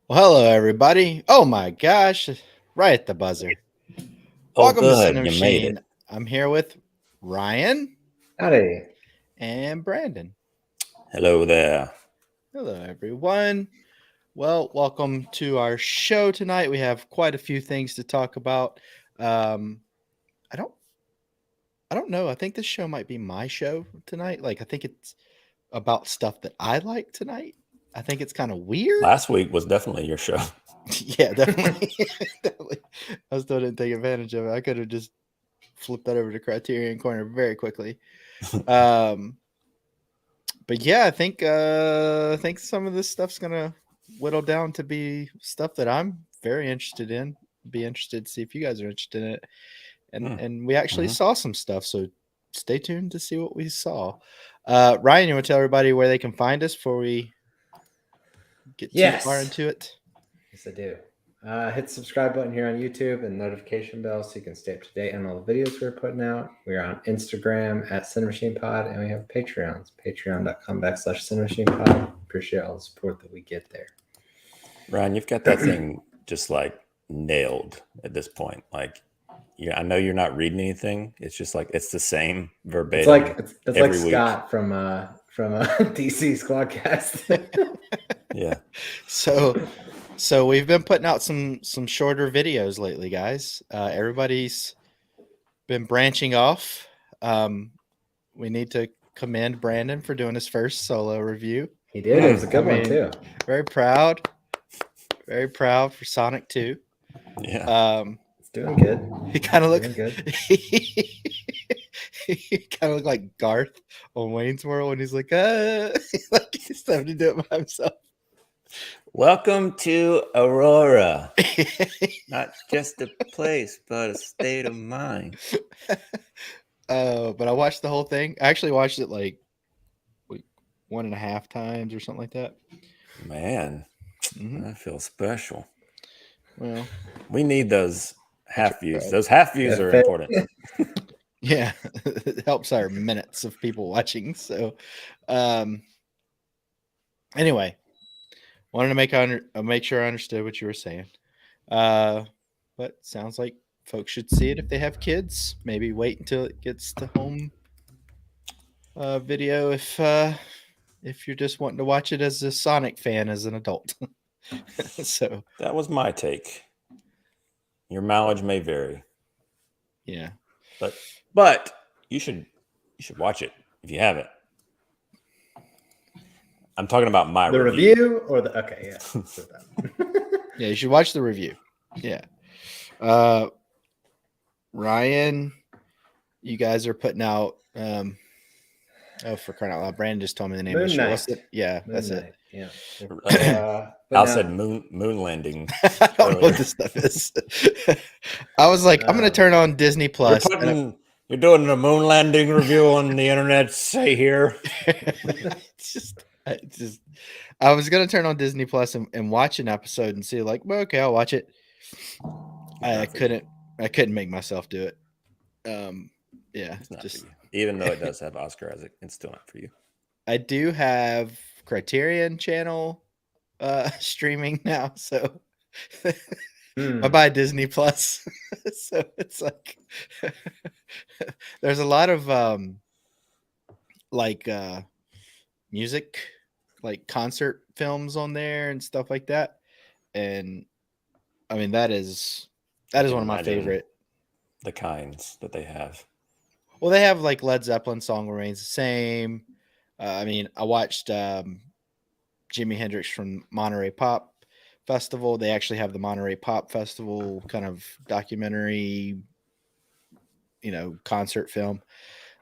Well, hello, everybody. Oh my gosh, right at the buzzer. Oh, Welcome to good. Cinema You made it. Machine. I'm here with Ryan Howdy. and Brandon. Hello there. Hello, everyone. Well, welcome to our show tonight. We have quite a few things to talk about. Um, I don't, I don't know. I think this show might be my show tonight. Like, I think it's about stuff that I like tonight. I think it's kind of weird. Last week was definitely your show. Yeah, definitely. Definitely. I still didn't take advantage of it. I could have just flipped that over to Criterion Corner very quickly. Um, but yeah, I think some of this stuff's gonna whittle down to be stuff that I'm very interested in. Be interested to see if you guys are interested in it. And we actually saw some stuff, so stay tuned to see what we saw. Ryan, you want to tell everybody where they can find us before we get too far into it? Yes, I do. Hit the subscribe button here on YouTube and notification bell so you can stay up to date on all the videos we're putting out. We're on Instagram at CiNEMACHiNE and we have Patreons, patreon.com/CiNEMACHiNE. Appreciate all the support that we get there. Ryan, you've got that thing just like nailed at this point. Like, I know you're not reading anything. It's just like it's the same verbatim. It's like Scott from DC Squadcast. Yeah. So we've been putting out some shorter videos lately, guys. Everybody's been branching off. We need to commend Brandon for doing his first solo review. He did. It was a good one too. Very proud for Sonic 2. Yeah. It's doing good. He kind of looked good. He kind of looked like Garth on Wayne's World when he's like he's having to do it by himself. Welcome to Aurora. Not just a place, but a state of mind. But I watched the whole thing. I actually watched it like 1.5 times or something like that. Man, I feel special. Well, we need those half views. Those half views are important. Yeah, it helps our minutes of people watching. So, anyway, wanted to make sure I understood what you were saying. But sounds like folks should see it if they have kids. Maybe wait until it gets to home video if you're just wanting to watch it as a Sonic fan as an adult. So that was my take. Your mileage may vary. Yeah. But you should watch it if you haven't. I'm talking about the review or the okay, yeah. Yeah, you should watch the review. Yeah. Ryan, you guys are putting out for crying out loud, Brandon just told me the name of the show. What's it? Yeah, that's it. Yeah. Al said moon landing. I don't know what this stuff is. I was like, I'm gonna turn on Disney Plus. You're doing a moon landing review on the internet, say here. I was gonna turn on Disney Plus and watch an episode and see like, well, okay, I'll watch it. I couldn't make myself do it. Yeah, even though it does have Oscar Isaac, it's still not for you. I do have Criterion Channel streaming now, so I buy Disney Plus. So it's like there's a lot of music, like concert films on there and stuff like that. And I mean that is one of my favorite. The kinds that they have. Well, they have like Led Zeppelin Song Remains the Same. I mean, I watched Jimi Hendrix from Monterey Pop Festival. They actually have the Monterey Pop Festival kind of documentary, concert film.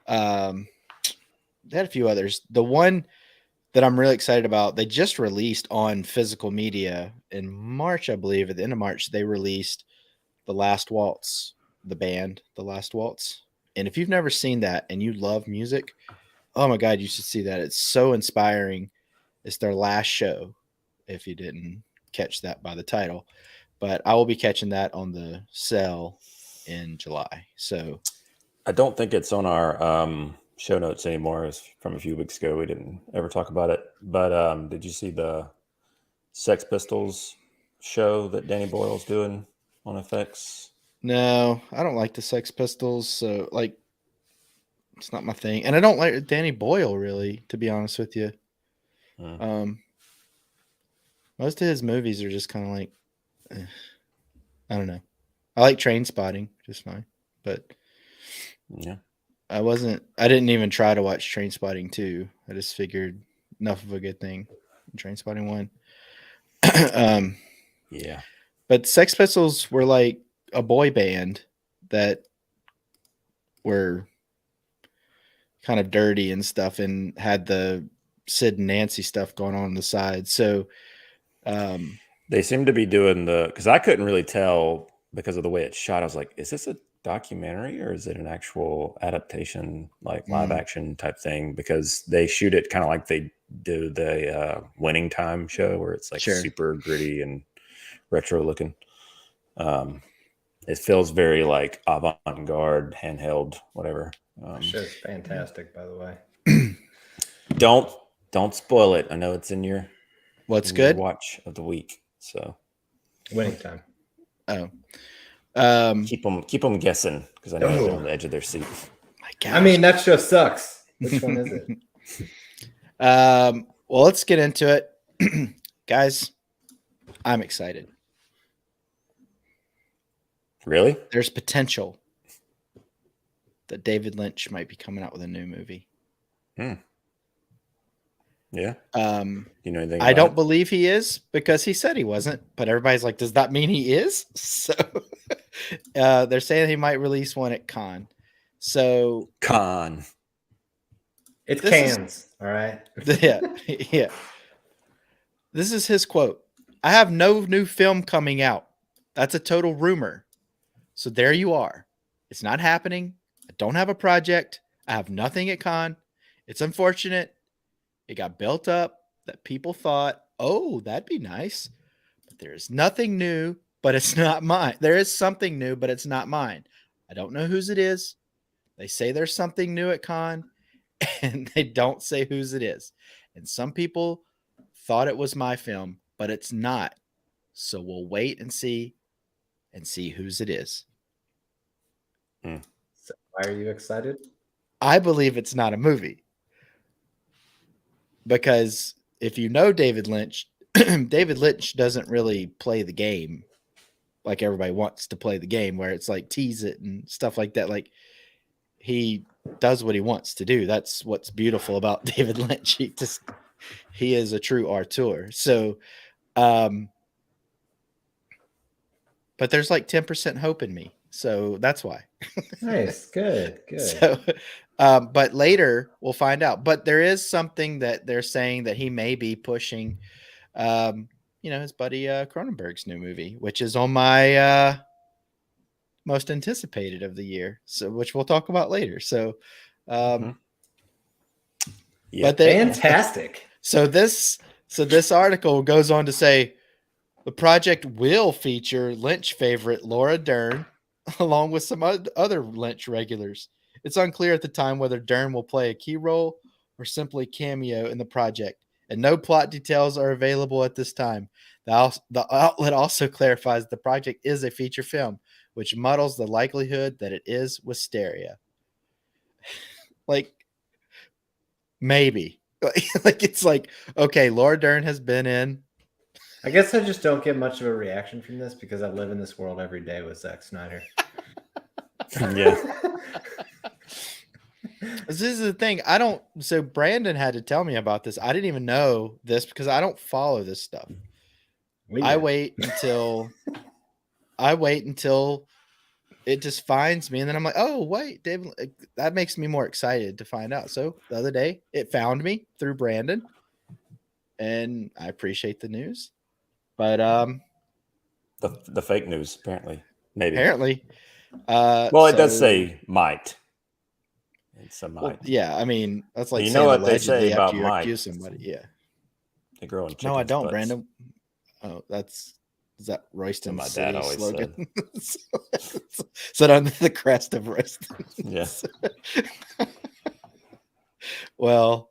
They had a few others. The one that I'm really excited about, they just released on physical media in March, I believe. At the end of March, they released The Last Waltz, the band, The Last Waltz. And if you've never seen that and you love music, oh my God, you should see that. It's so inspiring. It's their last show, if you didn't catch that by the title. But I will be catching that on the sale in July. So I don't think it's on our show notes anymore. It's from a few weeks ago. We didn't ever talk about it. But did you see the Sex Pistols show that Danny Boyle's doing on FX? No, I don't like the Sex Pistols. So like, it's not my thing, and I don't like Danny Boyle really, to be honest with you. Hmm. Most of his movies are just kind of like, I don't know. I like Train Spotting just fine, but Yeah. I didn't even try to watch Train Spotting 2. I just figured enough of a good thing. Train Spotting 1. Yeah. But Sex Pistols were like a boy band that were kind of dirty and stuff and had the Sid and Nancy stuff going on the side. So, They seem to be doing because I couldn't really tell because of the way it's shot. I was like, is this a documentary or is it an actual adaptation, like live action type thing? Because they shoot it kind of like they do the Winning Time show where it's like Sure. super gritty and retro looking. It feels very like avant-garde, handheld, whatever. Show's fantastic, by the way. Don't spoil it. I know it's in your what's in your good? watch of the week. So Winning Time. Oh, keep them guessing because I know they're on the edge of their seat. my gosh. I mean, that show sucks. Which one is it? Well, let's get into it, guys. I'm excited. Really? There's potential that David Lynch might be coming out with a new movie. Yeah. You know anything? I about don't it? believe he is because he said he wasn't, but everybody's like, does that mean he is? So they're saying he might release one at Cannes. So Con. It's This is- cans. All right. yeah, yeah. This is his quote. I have no new film coming out. That's a total rumor. So there you are. It's not happening. I don't have a project. I have nothing at Cannes. It's unfortunate. It got built up that people thought, oh, that'd be nice. But there's nothing new, but it's not mine. There is something new, but it's not mine. I don't know whose it is. They say there's something new at Cannes, and they don't say whose it is. And some people thought it was my film, but it's not. So we'll wait and see whose it is. So why are you excited? I believe it's not a movie. Because if you know David Lynch, David Lynch doesn't really play the game like everybody wants to play the game, where it's like tease it and stuff like that. Like, he does what he wants to do. That's what's beautiful about David Lynch. He is a true auteur. So, but there's like 10% hope in me. So that's why. Nice. Good. So, but later we'll find out. But there is something that they're saying that he may be pushing, his buddy Cronenberg's new movie, which is on my most anticipated of the year. So, which we'll talk about later. So, Yeah. but Fantastic. So this article goes on to say the project will feature Lynch favorite Laura Dern, along with some other Lynch regulars. It's unclear at the time whether Dern will play a key role or simply cameo in the project, and no plot details are available at this time. The outlet also clarifies the project is a feature film, which muddles the likelihood that it is Wisteria. Like, maybe. Like, it's like, okay, Laura Dern has been in. I guess I just don't get much of a reaction from this because I live in this world every day with Zack Snyder. Yeah. This is the thing. So Brandon had to tell me about this. I didn't even know this because I don't follow this stuff. I wait until it just finds me, and then I'm like, oh wait, David, that makes me more excited to find out. So the other day it found me through Brandon, and I appreciate the news. But The fake news, apparently. Maybe. apparently. Well, it does say might. It's a might. Well, yeah, I mean, that's like You saying know what they allegedly say about after you might. accuse somebody. Yeah. They grow in chickens' No, I don't, butts. Brandon. Oh, is that Royston What my City dad always slogan? Said under the crest of Royston. Yeah. Well,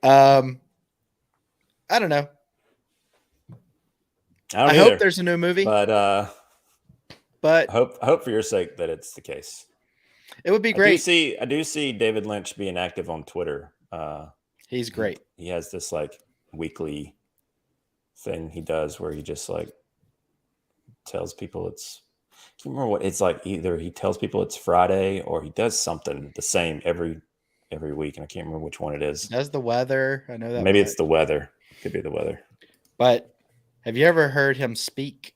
I don't know. I don't hope either, there's a new movie, but but I hope for your sake that it's the case. it would be great. I do see David Lynch being active on Twitter. He's great. He has this like weekly thing he does where he just like tells people it's. I can't remember what it's like. Either he tells people it's Friday or he does something the same every week, and I can't remember which one it is. Does the weather? I know that. Maybe it's the weather. It could be the weather. But have you ever heard him speak?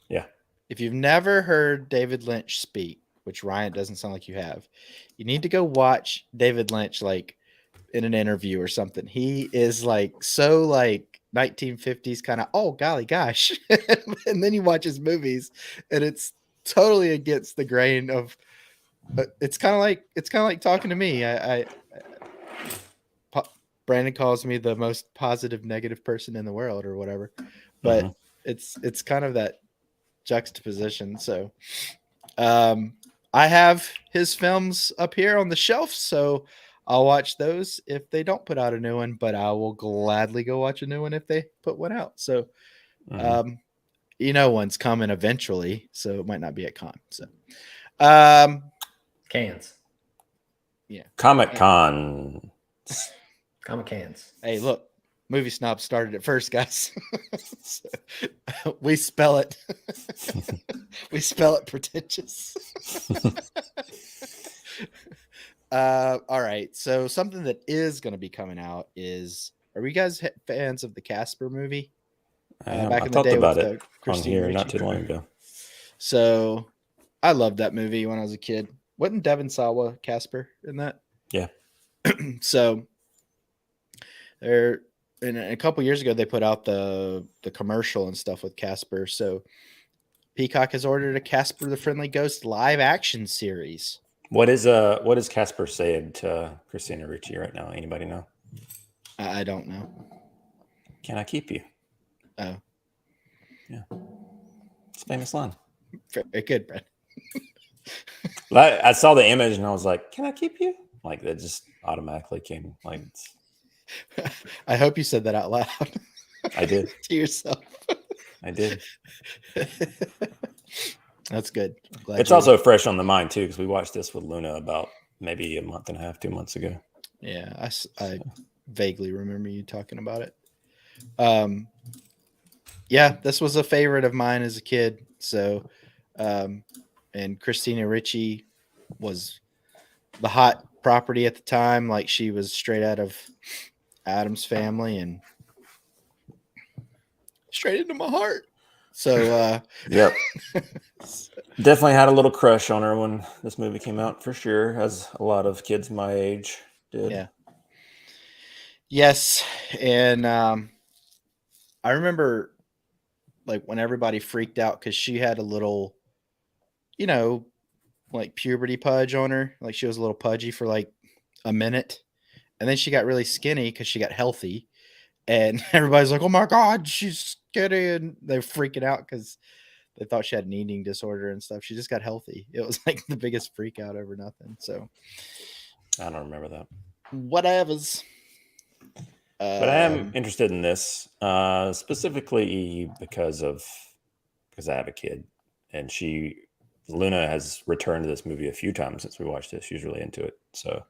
Yeah. If you've never heard David Lynch speak, which Ryan doesn't sound like you have, you need to go watch David Lynch like in an interview or something. He is like so like 1950s kind of, oh golly gosh. And then you watch his movies and it's totally against the grain of it's kind of like talking to me. Brandon calls me the most positive negative person in the world or whatever, but it's kind of that juxtaposition. So I have his films up here on the shelf, so I'll watch those if they don't put out a new one, but I will gladly go watch a new one if they put one out. So one's coming eventually, so it might not be at con. So cans. Yeah. Comic-Con. Comic cans. Hey, look, Movie Snob started it first, guys. So, we spell it. We spell it pretentious. All right. So something that is going to be coming out is, are you guys fans of the Casper movie? Back in the day about it on here not too long ago. So I loved that movie when I was a kid. Wasn't Devon Sawa Casper in that? Yeah. So and a couple years ago they put out the commercial and stuff with Casper. So Peacock has ordered a Casper the Friendly Ghost live action series. What is Casper saying to Christina Ricci right now? Anybody know? I don't know. Can I keep you? Oh. Yeah. It's a famous line. Very good, Brad. I saw the image and I was like, can I keep you? Like that just automatically came like I hope you said that out loud. I did. To yourself. I did. That's good. It's also fresh on the mind too, because we watched this with Luna about maybe a month and a half, 2 months ago. Yeah, I vaguely remember you talking about it. Yeah, this was a favorite of mine as a kid. So, and Christina Ricci was the hot property at the time. Like she was straight out of Addams Family and straight into my heart. So, yep. Definitely had a little crush on her when this movie came out, for sure, as a lot of kids my age did. Yeah. Yes, and I remember like when everybody freaked out because she had a little, like puberty pudge on her. Like she was a little pudgy for like a minute, and then she got really skinny because she got healthy, and everybody's like, "Oh my God, she's skinny!" And they're freaking out because they thought she had an eating disorder and stuff. She just got healthy. It was like the biggest freak out over nothing. So I don't remember that. Whatevers. But I am interested in this specifically because I have a kid, and Luna has returned to this movie a few times since we watched it. She's really into it. So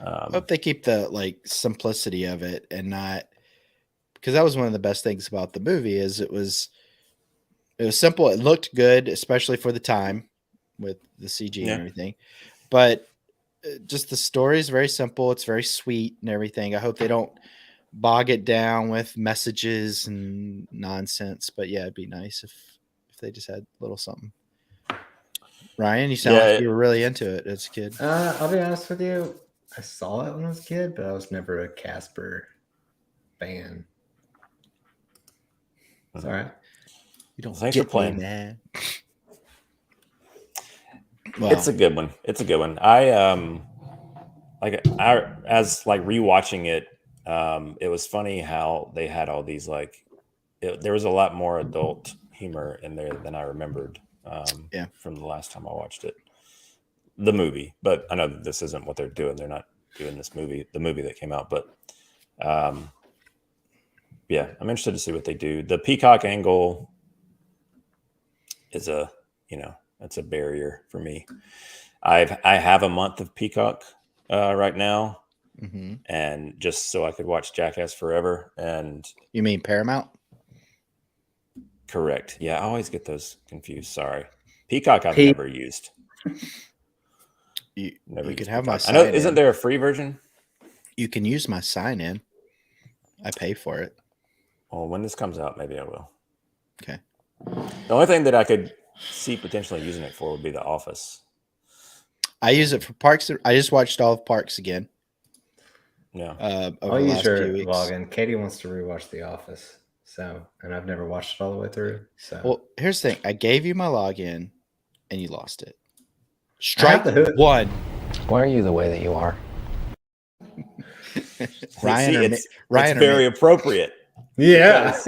I hope they keep the like simplicity of it and not, because that was one of the best things about the movie is it was simple. It looked good, especially for the time with the CG and everything. But just the story is very simple. It's very sweet and everything. I hope they don't bog it down with messages and nonsense. But yeah, it'd be nice if they just had a little something. Ryan, you sound like you were really into it as a kid. I'll be honest with you. I saw it when I was a kid, but I was never a Casper fan. It's all right. You don't. Thanks for playing, man. Well, it's a good one. I as rewatching it. It was funny how they had all these there was a lot more adult humor in there than I remembered. From the last time I watched the movie. But I know that this isn't what they're doing. They're not doing the movie that came out. But yeah, I'm interested to see what they do. The Peacock angle is that's a barrier for me. I have a month of Peacock right now, and just so I could watch Jackass forever. And you mean Paramount? Correct. Yeah, I always get those confused. Sorry. Peacock I've never used. You Never could used have my Peacock. I know. sign-in. Isn't there a free version? You can use my sign-in. I pay for it. Well, when this comes out, maybe I will. Okay. The only thing that I could see potentially using it for would be The Office. I use it for Parks. I just watched all of Parks again. Yeah. Over I'll the use last your few weeks. login. Katie wants to rewatch The Office, and I've never watched it all the way through. So, well, here's the thing: I gave you my login, and you lost it. Strike one. Why are you the way that you are? Ryan, it's very appropriate. Yeah.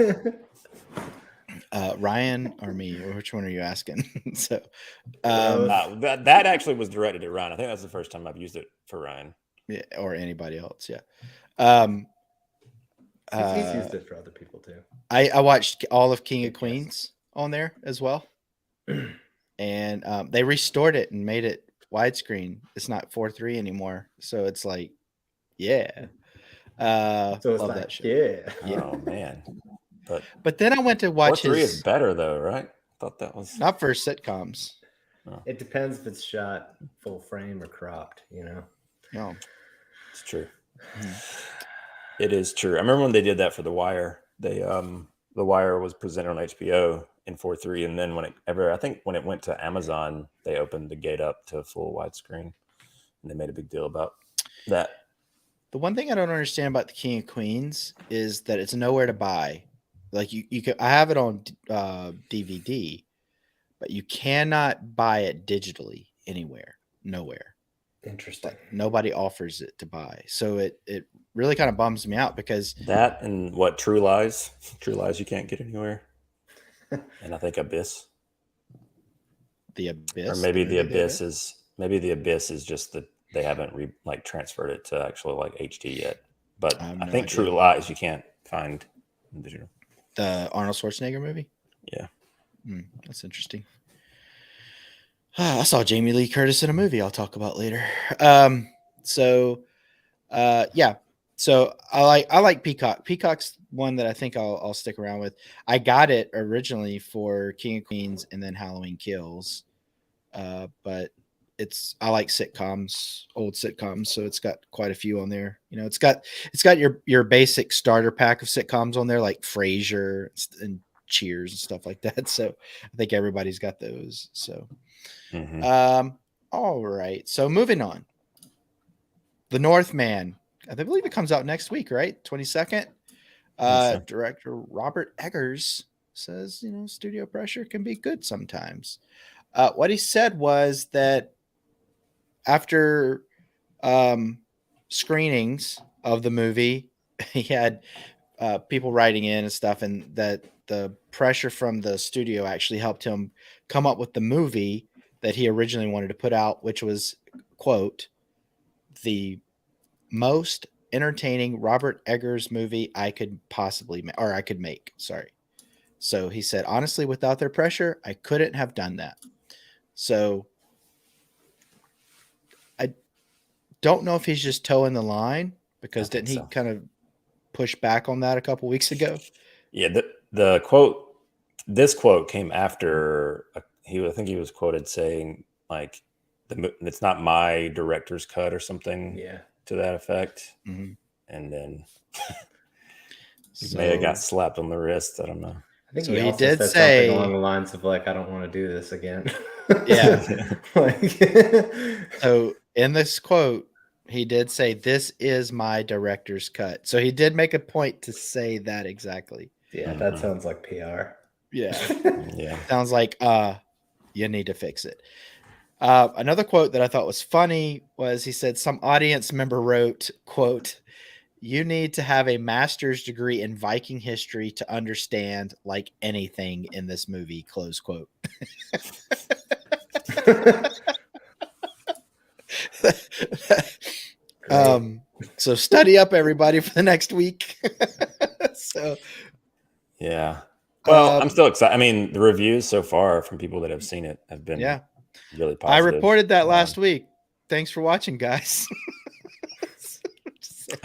Ryan or me, or which one are you asking? So, that actually was directed at Ryan. I think that's the first time I've used it for Ryan. Yeah, or anybody else. Yeah. He's used it for other people too. I watched all of King of Queens on there as well, and they restored it and made it widescreen. It's not 4:3 anymore, so it's like, yeah. So it's love like, that show. Yeah. Oh man. But then I went to watch 4:3 is better though, right? I thought that was not for sitcoms. Oh. It depends if it's shot full frame or cropped, No, it's true. It is true. I remember when they did that for The Wire. They The Wire was presented on HBO in 4:3, and then I think when it went to Amazon, they opened the gate up to full widescreen, and they made a big deal about that. The one thing I don't understand about the King of Queens is that it's nowhere to buy. Like you can, I have it on DVD, but you cannot buy it digitally anywhere, nowhere. Interesting. Like, nobody offers it to buy, so it really kind of bums me out because that and what True Lies you can't get anywhere, and I think Abyss. The Abyss, or maybe the Abyss is just that they haven't transferred it to actually HD yet. But I think True Lies you can't find in digital. The Arnold Schwarzenegger movie? Yeah. That's interesting. I saw Jamie Lee Curtis in a movie I'll talk about later. So I like Peacock. Peacock's one that I think I'll stick around with. I got it originally for King of Queens and then Halloween Kills. But I like sitcoms, old sitcoms, so it's got quite a few on there. It's got your basic starter pack of sitcoms on there, like Frasier and Cheers and stuff like that. So I think everybody's got those. So, all right. So moving on, The Northman. I believe it comes out next week, right? 22nd. Director Robert Eggers says, studio pressure can be good sometimes. What he said was that after screenings of the movie, he had people writing in and stuff, and that the pressure from the studio actually helped him come up with the movie that he originally wanted to put out, which was, quote, the most entertaining Robert Eggers movie I could make. Sorry. So he said, honestly, without their pressure, I couldn't have done that. So I don't know if he's just towing the line, because didn't he kind of push back on that a couple weeks ago? Yeah, the quote. This quote came after I think he was quoted saying it's not my director's cut or something. Yeah, to that effect. Mm-hmm. And then he may have got slapped on the wrist. I don't know. I think he did say something along the lines of I don't want to do this again. Yeah. So in this quote, he did say, "This is my director's cut." So he did make a point to say that exactly. Yeah, that sounds like PR. Yeah. Yeah. Sounds like you need to fix it. Another quote that I thought was funny was he said some audience member wrote, quote, "You need to have a master's degree in Viking history to understand anything in this movie," close quote. So study up, everybody, for the next week. So yeah. Well, I'm um, still excited. I mean, the reviews so far from people that have seen it have been yeah, really I positive. reported that last week. Thanks for watching, guys.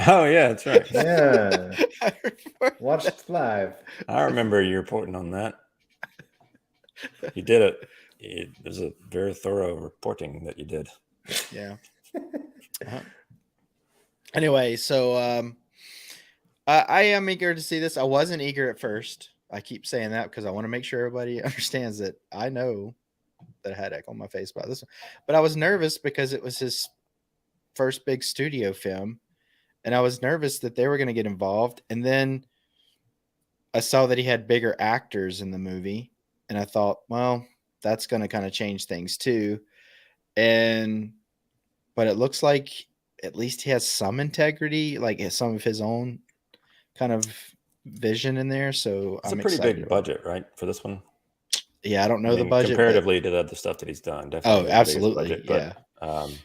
Oh yeah, that's right. Yeah. I reported Watched live. I remember you reporting on that. You did it. It was a very thorough reporting that you did. Yeah. Anyway, so I am eager to see this. I wasn't eager at first. I keep saying that because I want to make sure everybody understands that I know that I had egg on my face about this one. But I was nervous because it was his first big studio film. And I was nervous that they were going to get involved. And then I saw that he had bigger actors in the movie. And I thought, well, that's going to kind of change things too. But it looks like at least he has some integrity, like some of his own kind of vision in there. So It's I'm a pretty excited big about budget, right, for this one? it. Yeah, I don't know the budget. Comparatively to the other stuff that he's done. Definitely the absolutely. biggest Yeah. budget,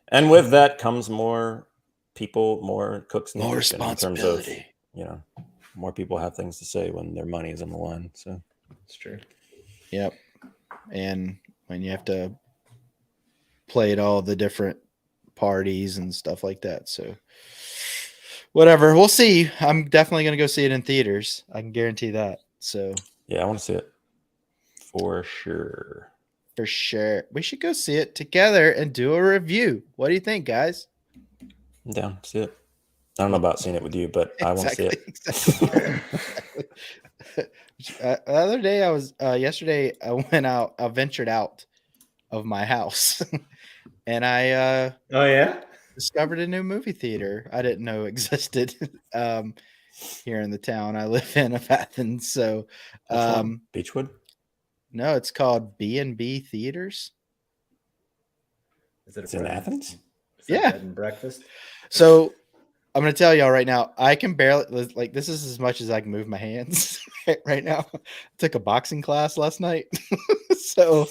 and with that comes more people, more cooks, more responsibility. In terms of, more people have things to say when their money is on the line. So it's true. Yep. And when you have to play at all the different parties and stuff like that. So whatever, we'll see. I'm definitely going to go see it in theaters. I can guarantee that. So yeah, I want to see it for sure. For sure. We should go see it together and do a review. What do you think, guys? I'm down to see it. I don't know about seeing it with you, but I want to see it. Exactly. The other day yesterday I went out, I ventured out of my house and I discovered a new movie theater I didn't know existed here in the town I live in of Athens. So Beechwood? No, it's called B&B Theaters. Is it in Athens? Yeah. Bed and breakfast? So I'm going to tell y'all right now, I can barely, like, this is as much as I can move my hands right now. I took a boxing class last night. So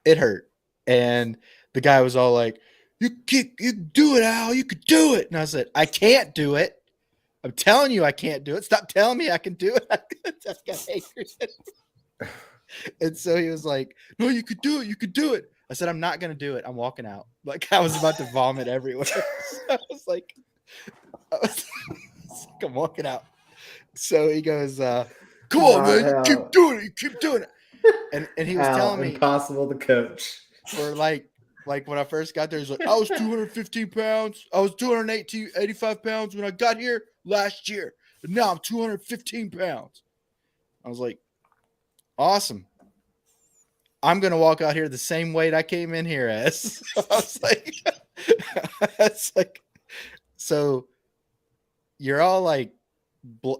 it hurt. And the guy was all like, you can do it, Al. You could do it. And I said, I can't do it. I'm telling you I can't do it. Stop telling me I can do it. I just got angry. And so he was like, no, you could do it. You could do it. I said, I'm not going to do it. I'm walking out. Like, I was about to vomit everywhere. So I was like, I'm walking out. So he goes, come on, man. You keep doing it. You kekeep doing it. And he was telling me. Impossible to coach. For like when I first got there, he's like, I was 215 pounds. I was 85 pounds when I got here last year. And now I'm 215 pounds. I was like, awesome. I'm going to walk out here the same weight I came in here as. I was like, it's like, so you're all like,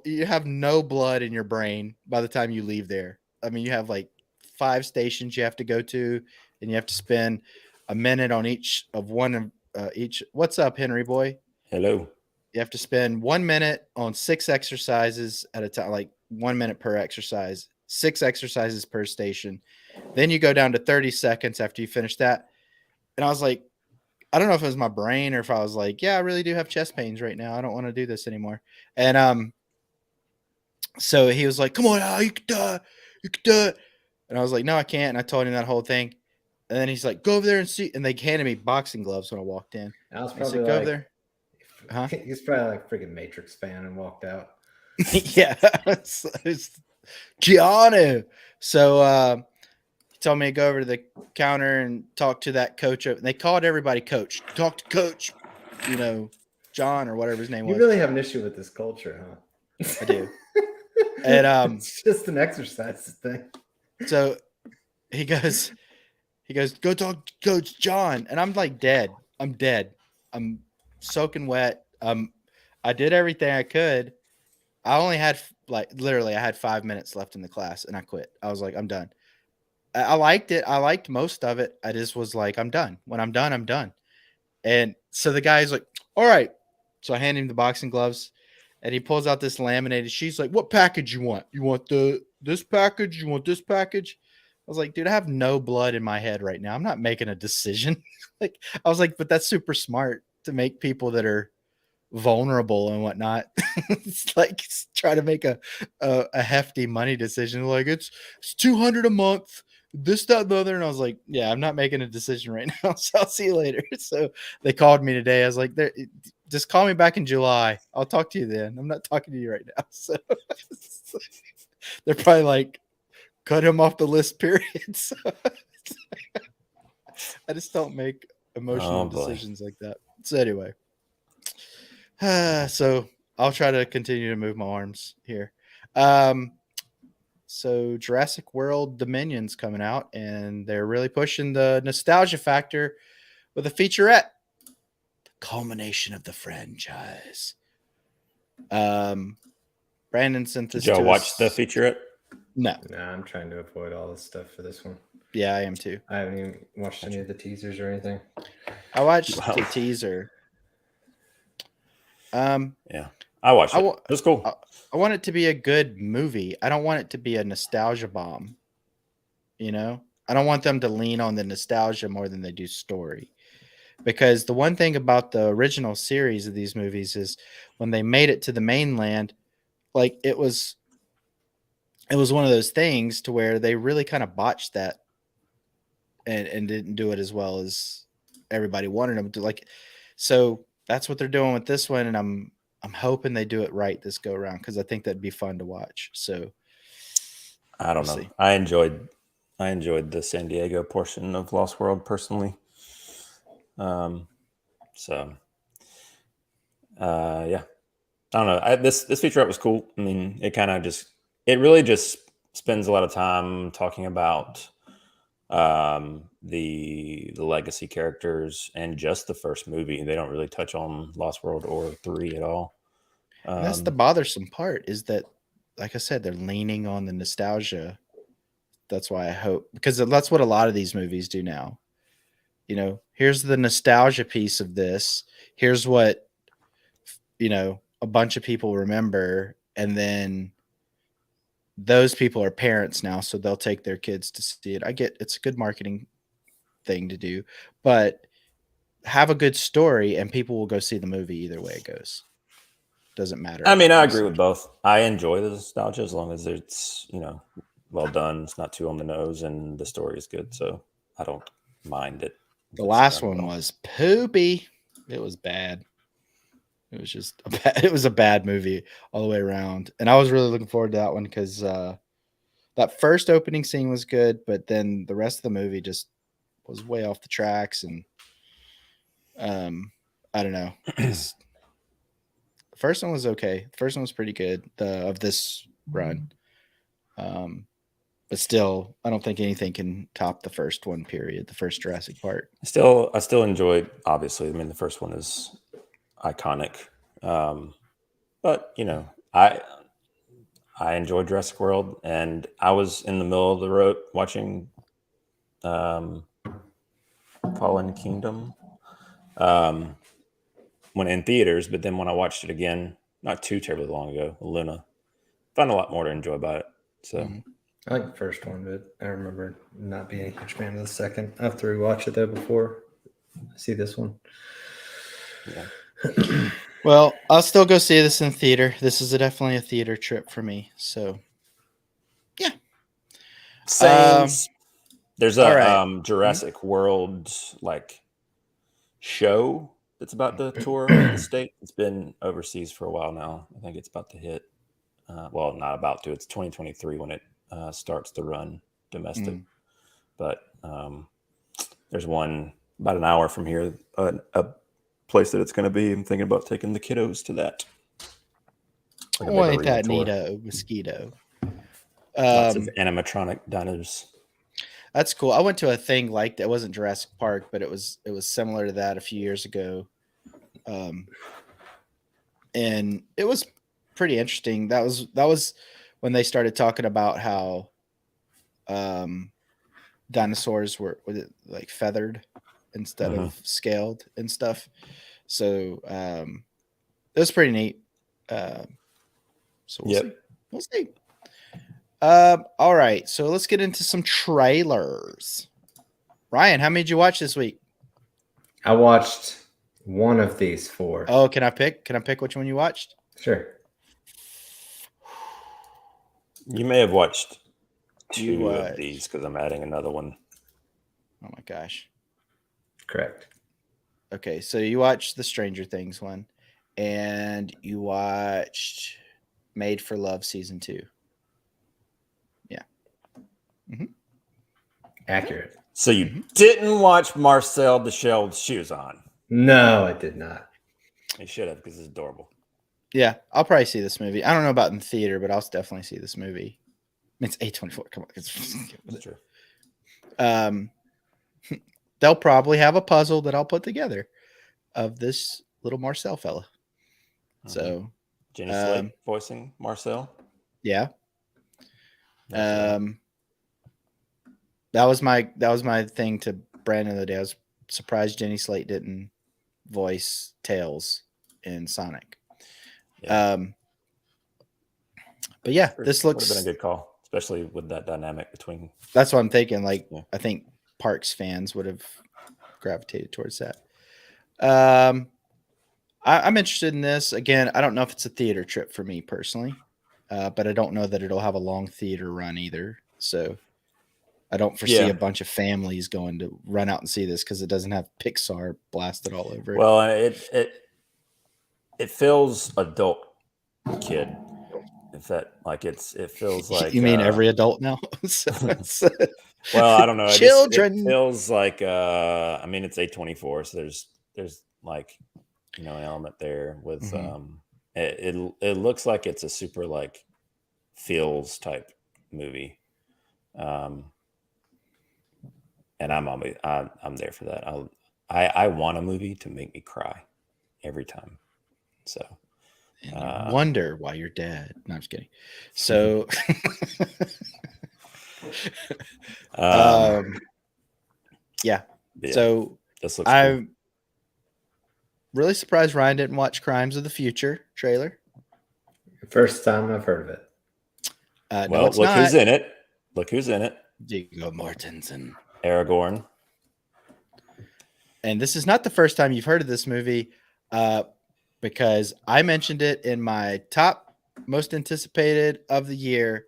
you have no blood in your brain by the time you leave there. I mean, you have like 5 stations you have to go to, and you have to spend a minute on each of one of each. What's up, Henry boy? Hello. You have to spend 1 minute on 6 exercises at a time, like 1 minute per exercise, 6 exercises per station. Then you go down to 30 seconds after you finish that. And I was like, I don't know if it was my brain or if I was like, yeah, I really do have chest pains right now. I don't want to do this anymore. And so he was like, come on, Al, you can do it. You can do it. And I was like, no, I can't. And I told him that whole thing. And then he's like, go over there and see. And they handed me boxing gloves when I walked in. I was probably like, go over there. Huh? He's probably like a freaking Matrix fan and walked out. Yeah. it's Keanu. So he told me to go over to the counter and talk to that coach. And they called everybody coach. Talk to coach, John or whatever his name was. You really have an issue with this culture, huh? I do. And it's just an exercise thing. So he goes, go talk to Coach John. And I'm like dead. I'm dead. I'm soaking wet. I did everything I could. I only had I had 5 minutes left in the class and I quit. I was like, I'm done. I liked it. I liked most of it. I just was like, I'm done. When I'm done, I'm done. And so the guy's like, all right. So I hand him the boxing gloves and he pulls out this laminated. She's like, what package you want? You want this package? You want this package? I was like, dude, I have no blood in my head right now. I'm not making a decision. I was like, but that's super smart to make people that are vulnerable and whatnot. It's like try to make a hefty money decision. Like it's 200 a month, this, that, and the other. And I was like, yeah, I'm not making a decision right now. So I'll see you later. So they called me today. I was like, just call me back in July. I'll talk to you then. I'm not talking to you right now. So they're probably like, cut him off the list, period. So I just don't make emotional decisions like that. So anyway, so I'll try to continue to move my arms here. So Jurassic World Dominion's coming out, and they're really pushing the nostalgia factor with a featurette. The culmination of the franchise. Brandon sent this. Did y'all watch the featurette? No. I'm trying to avoid all this stuff for this one. Yeah, I am too. I haven't even watched any of the teasers or anything. I watched the teaser. Yeah, I watched it. It was cool. I want it to be a good movie. I don't want it to be a nostalgia bomb. You know, I don't want them to lean on the nostalgia more than they do story. Because the one thing about the original series of these movies is when they made it to the mainland, like it was one of those things to where they really kind of botched that and didn't do it as well as everybody wanted them to. Like, so that's what they're doing with this one, and I'm hoping they do it right this go around because I think that'd be fun to watch. So I don't know. See. I enjoyed the San Diego portion of Lost World personally. Yeah, I don't know. This featurette was cool. I mean, it really just spends a lot of time talking about the legacy characters and just the first movie. They don't really touch on Lost World or 3 at all. That's the bothersome part is that, like I said, they're leaning on the nostalgia. That's why I hope, because that's what a lot of these movies do now. You know, here's the nostalgia piece of this. Here's what, you know, a bunch of people remember. And then those people are parents now, so they'll take their kids to see it. I get it's a good marketing thing to do, but have a good story and people will go see the movie either way it goes. Doesn't matter. I mean, I agree with both. I enjoy the nostalgia as long as it's, you know, well done. It's not too on the nose and the story is good. So I don't mind it. The last one was poopy. It was bad. It was just it was a bad movie all the way around. And I was really looking forward to that one because that first opening scene was good, but then the rest of the movie just was way off the tracks. And I don't know. The first one was okay. The first one was pretty good of this run. But still, I don't think anything can top the first one, period. The first Jurassic Park. I still enjoyed, obviously. I mean, the first one is iconic. But, you know, I enjoyed Jurassic World, and I was in the middle of the road watching Fallen Kingdom when in theaters, but then when I watched it again, not too terribly long ago, Luna, found a lot more to enjoy about it. So I like the first one, but I remember not being a huge fan of the second. I have to rewatch it though before I see this one. Yeah. Well, I'll still go see this in theater. This is definitely a theater trip for me. So, yeah. There's a Jurassic World like show that's about to tour the state. It's been overseas for a while now. I think it's about to hit. Well, not about to. It's 2023 when it starts to run domestic. But there's one about an hour from here, a place that it's going to be. I'm thinking about taking the kiddos to that. Like ain't that neato, mosquito? Lots of animatronic dinos. That's cool. I went to a thing like that. It wasn't Jurassic Park, but it was similar to that a few years ago. And it was pretty interesting. That was when they started talking about how dinosaurs were like feathered instead of scaled and stuff. So it was pretty neat. So we'll see. All right, so let's get into some trailers. Ryan, how many did you watch this week? I watched One of these four. Oh, can I pick? Can I pick which one you watched? Sure. You may have watched You two of watched- these because I'm adding another one. Oh my gosh. Correct. Okay, so you watched the Stranger Things one, and you watched Made for Love season 2. Yeah. Accurate. So you didn't watch Marcel the Shell with Shoes On. No, I did not. You should have because it's adorable. Yeah, I'll probably see this movie. I don't know about in theater, but I'll definitely see this movie. It's A24. Come on. It's true. They'll probably have a puzzle that I'll put together of this little Marcel fella. So Jenny Slate voicing Marcel. yeah. That was my thing to Brandon the other day. I was surprised Jenny Slate didn't voice Tails in Sonic. Yeah. But yeah, this looks would have been a good call, especially with that dynamic between. That's what I'm thinking. Like, I think Parks fans would have gravitated towards that. I'm interested in this. Again, I don't know if it's a theater trip for me personally, but I don't know that it'll have a long theater run either. So I don't foresee a bunch of families going to run out and see this because it doesn't have Pixar blasted all over it. Well, it feels adult kid. If that it feels like you mean every adult now? Well, I don't know. Children. It feels like I mean it's A24, so there's like an element there with it looks like it's a super like feels type movie. And I'm there for that. I want a movie to make me cry every time. So and you wonder why you're dead. No, I'm just kidding. So yeah. So this looks I'm cool. really surprised Ryan didn't watch Crimes of the Future trailer. First time I've heard of it. Well, look who's in it. Look who's in it. Viggo Mortensen. Aragorn. And this is not the first time you've heard of this movie, because I mentioned it in my top most anticipated of the year.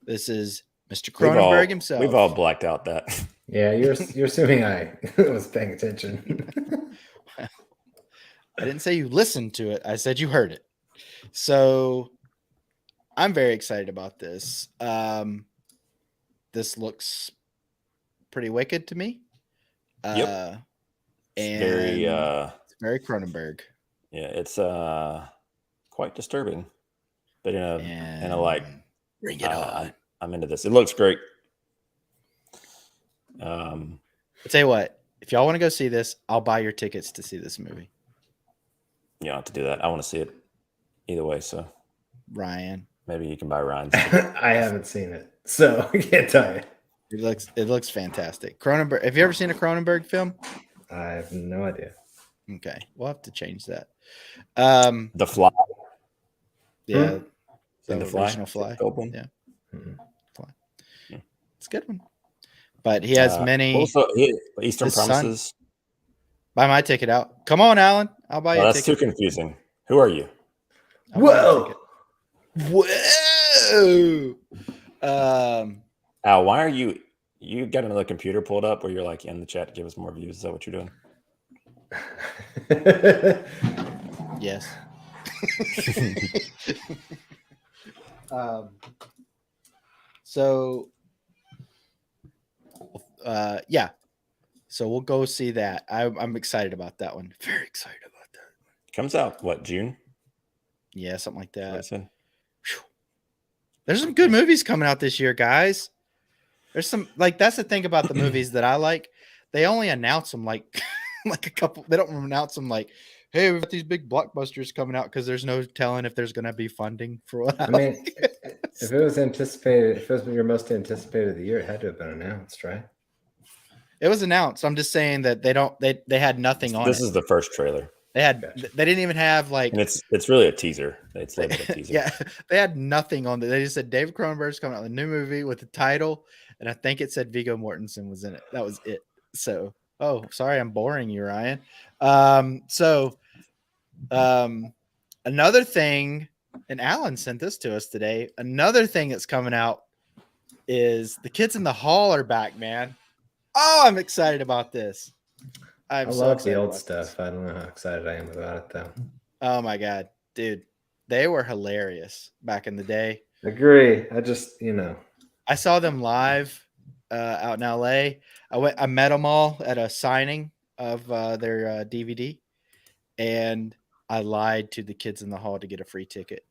This is Mr. Cronenberg himself. We've all blacked out that. Yeah, you're assuming I was paying attention. I didn't say you listened to it. I said you heard it. So I'm very excited about this. This looks pretty wicked to me. Yep. And It's very Cronenberg. Yeah, it's quite disturbing, but in a like bring it on. I'm into this. It looks great. I'll tell you what, if y'all want to go see this, I'll buy your tickets to see this movie. You don't have to do that. I want to see it either way. So Ryan, maybe you can buy Ryan's. I haven't seen it, so I can't tell you. It looks fantastic. Cronenberg. Have you ever seen a Cronenberg film? I have no idea. Okay, we'll have to change that. The Fly. Yeah, The Fly. Original Fly. Yeah, Fly. Yeah. It's a good one. But he has many. Also, Eastern Promises. Buy my ticket out. Come on, Alan. I'll buy you a That's ticket. too confusing. Who are you? Whoa! Whoa! Al, why are you? You got another computer pulled up where you're like in the chat to give us more views? Is that what you're doing? Yes. Yeah. So we'll go see that. I'm excited about that one. Very excited about that. Comes out what, June? Yeah, something like that. That's what I said. There's some good movies coming out this year, guys. There's some that's the thing about the movies that I like. They only announce them like a couple. They don't announce them like, hey, we've got these big blockbusters coming out because there's no telling if there's going to be funding for what. I mean, if it was anticipated, if it was your most anticipated of the year, it had to have been announced, right? It was announced. I'm just saying that they had nothing on it. This is the first trailer. They didn't even have like. And it's really a teaser. It's labeled a teaser. Yeah, they had nothing on it. They just said David Cronenberg's coming out with a new movie with the title, and I think it said Viggo Mortensen was in it. That was it. So, sorry, I'm boring you, Ryan. So another thing, and Alan sent this to us today. Another thing that's coming out is the Kids in the Hall are back, man. Oh, I'm excited about this. I I'm so love the excited old about stuff. this. I don't know how excited I am about it though. Oh my god, dude, they were hilarious back in the day. Agree. I saw them live out in LA. I met them all at a signing of their DVD, and I lied to the Kids in the Hall to get a free ticket.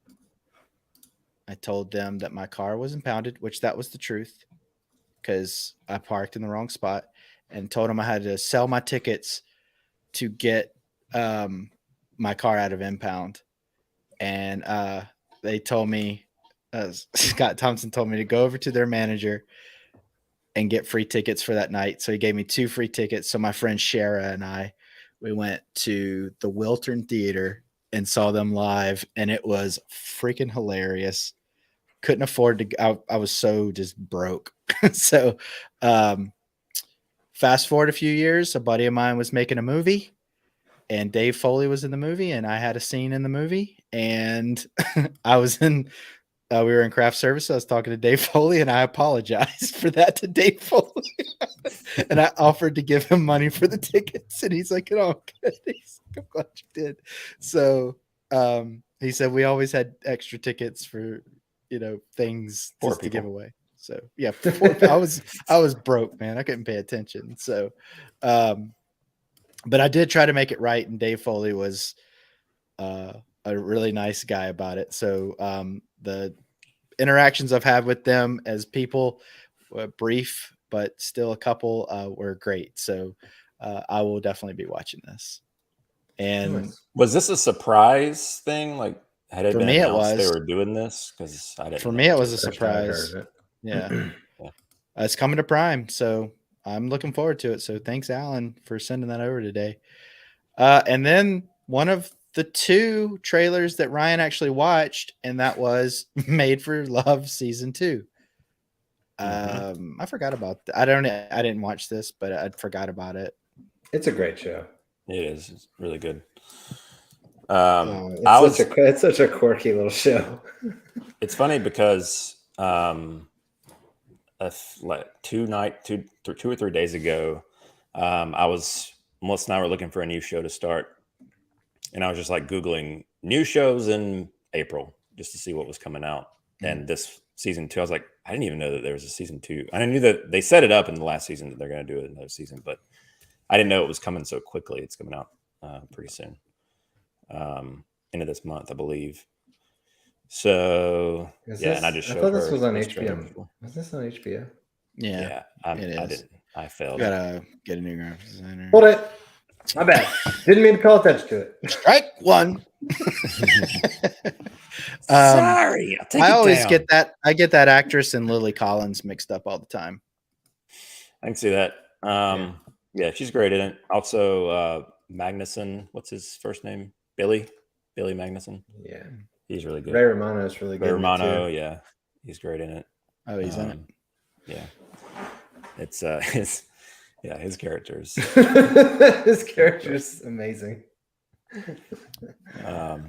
I told them that my car was impounded, which that was the truth, because I parked in the wrong spot, and told them I had to sell my tickets to get my car out of impound. And they told me, Scott Thompson told me to go over to their manager and get free tickets for that night. So he gave me 2 free tickets. So my friend Shara and we went to the Wiltern Theater and saw them live, and it was freaking hilarious. Couldn't afford to. I was so just broke. So, fast forward a few years, a buddy of mine was making a movie, and Dave Foley was in the movie, and I had a scene in the movie, and I was in. We were in craft service. I was talking to Dave Foley, and I apologized for that to Dave Foley. And I offered to give him money for the tickets, and he's like, "Oh, good." He's like, "I'm glad you did." So he said we always had extra tickets for things just to give away. So yeah, I was broke, man. I couldn't pay attention. So, but I did try to make it right, and Dave Foley was a really nice guy about it. So the interactions I've had with them as people were brief, but still a couple were great. So I will definitely be watching this. And was this a surprise thing? Like, had it for been me, announced they were doing this? Because I didn't. For me, it was a surprise. Yeah. It's coming to Prime, so I'm looking forward to it. So thanks, Alan, for sending that over today. And then one of the 2 trailers that Ryan actually watched, and that was Made for Love Season 2. I forgot about that. I didn't watch this, but I forgot about it. It's a great show. It is. It's really good. It's such a quirky little show. It's funny because like 2 or 3 days ago, Melissa and I were looking for a new show to start, and I was just like Googling new shows in April just to see what was coming out. And this season 2, I was like, I didn't even know that there was a season 2. I knew that they set it up in the last season that they're going to do another season, but I didn't know it was coming so quickly. It's coming out pretty soon, end of this month, I believe. So and I just showed I thought her this was on this HBO. trailer. Was this on HBO? Yeah, I didn't. I failed. You gotta get a new graphic designer. Hold it. My bad. Didn't mean to call attention to it. Strike 1. Sorry, I'll take I it always down. get that. I get that actress and Lily Collins mixed up all the time. I can see that. Yeah, she's great in it. Also, Magnuson. What's his first name? Billy Magnuson. Yeah, he's really good. Ray Romano is really good. Ray Romano, yeah, he's great in it. Oh, he's in it. Yeah, it's his characters. His character's amazing. All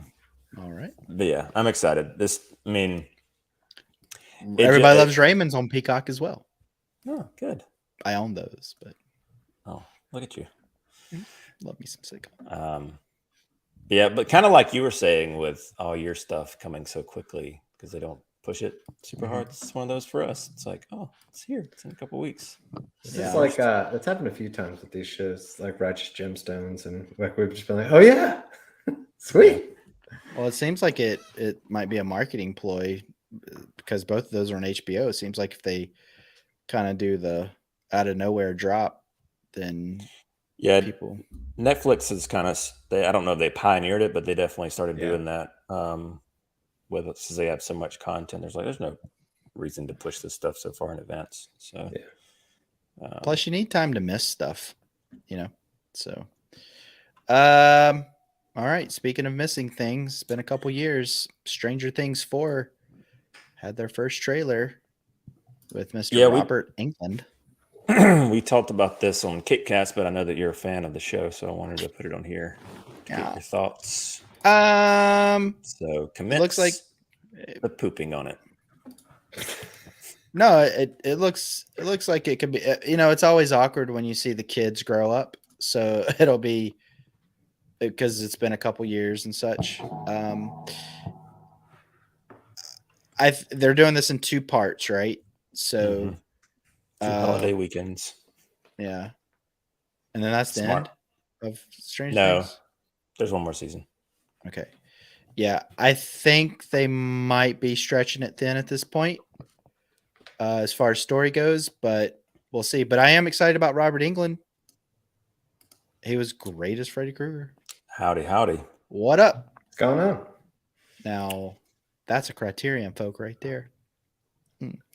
right. But yeah, I'm excited. Everybody Loves Raymond's on Peacock as well. Oh, good. I own those, but look at you. Love me some sitcom. Yeah, but kind of like you were saying with all your stuff coming so quickly because they don't push it super hard. It's one of those for us. It's like, oh, it's here. It's in a couple weeks. It's like it's happened a few times with these shows, like Righteous Gemstones, and like we've just been like, oh yeah, sweet. Well, it seems like it might be a marketing ploy because both of those are on HBO. It seems like if they kind of do the out of nowhere drop, then people. Netflix is kind of I don't know if they pioneered it, but they definitely started doing that. Since they have so much content, there's no reason to push this stuff so far in advance. So plus you need time to miss stuff, So all right, speaking of missing things, it's been a couple years. Stranger Things 4 had their first trailer with Mr. Robert Englund. we talked about this on KitCast, but I know that you're a fan of the show, so I wanted to put it on here to get your thoughts. So commence. Looks like the pooping on it. No, it looks like it could be. It's always awkward when you see the kids grow up. So it'll be because it's been a couple years and such. They're doing this in 2 parts, right? So 2 holiday weekends. Yeah, and then that's the end of Stranger Things. There's one more season. Okay, yeah, I think they might be stretching it thin at this point. As far as story goes, but we'll see. But I am excited about Robert Englund. He was great as Freddy Krueger. Howdy. What up? What's going on? Now, that's a Criterion folk right there.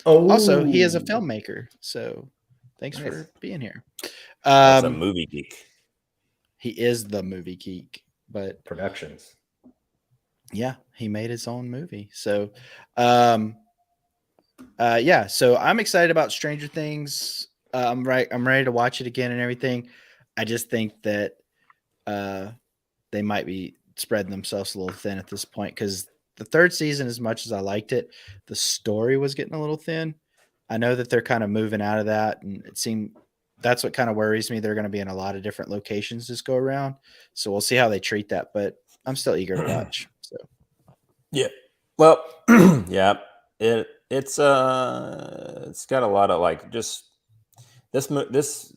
Oh, also, he is a filmmaker. So thanks for being here. That's a movie geek. He is the movie geek, but Productions. Yeah, he made his own movie. So, so I'm excited about Stranger Things. I'm ready to watch it again and everything. I just think that they might be spreading themselves a little thin at this point because the 3rd season, as much as I liked it, the story was getting a little thin. I know that they're kind of moving out of that, and it seemed that's what kind of worries me. They're going to be in a lot of different locations this go around, so we'll see how they treat that. But I'm still eager to watch. So, yeah, well, yeah, it's got a lot of like just this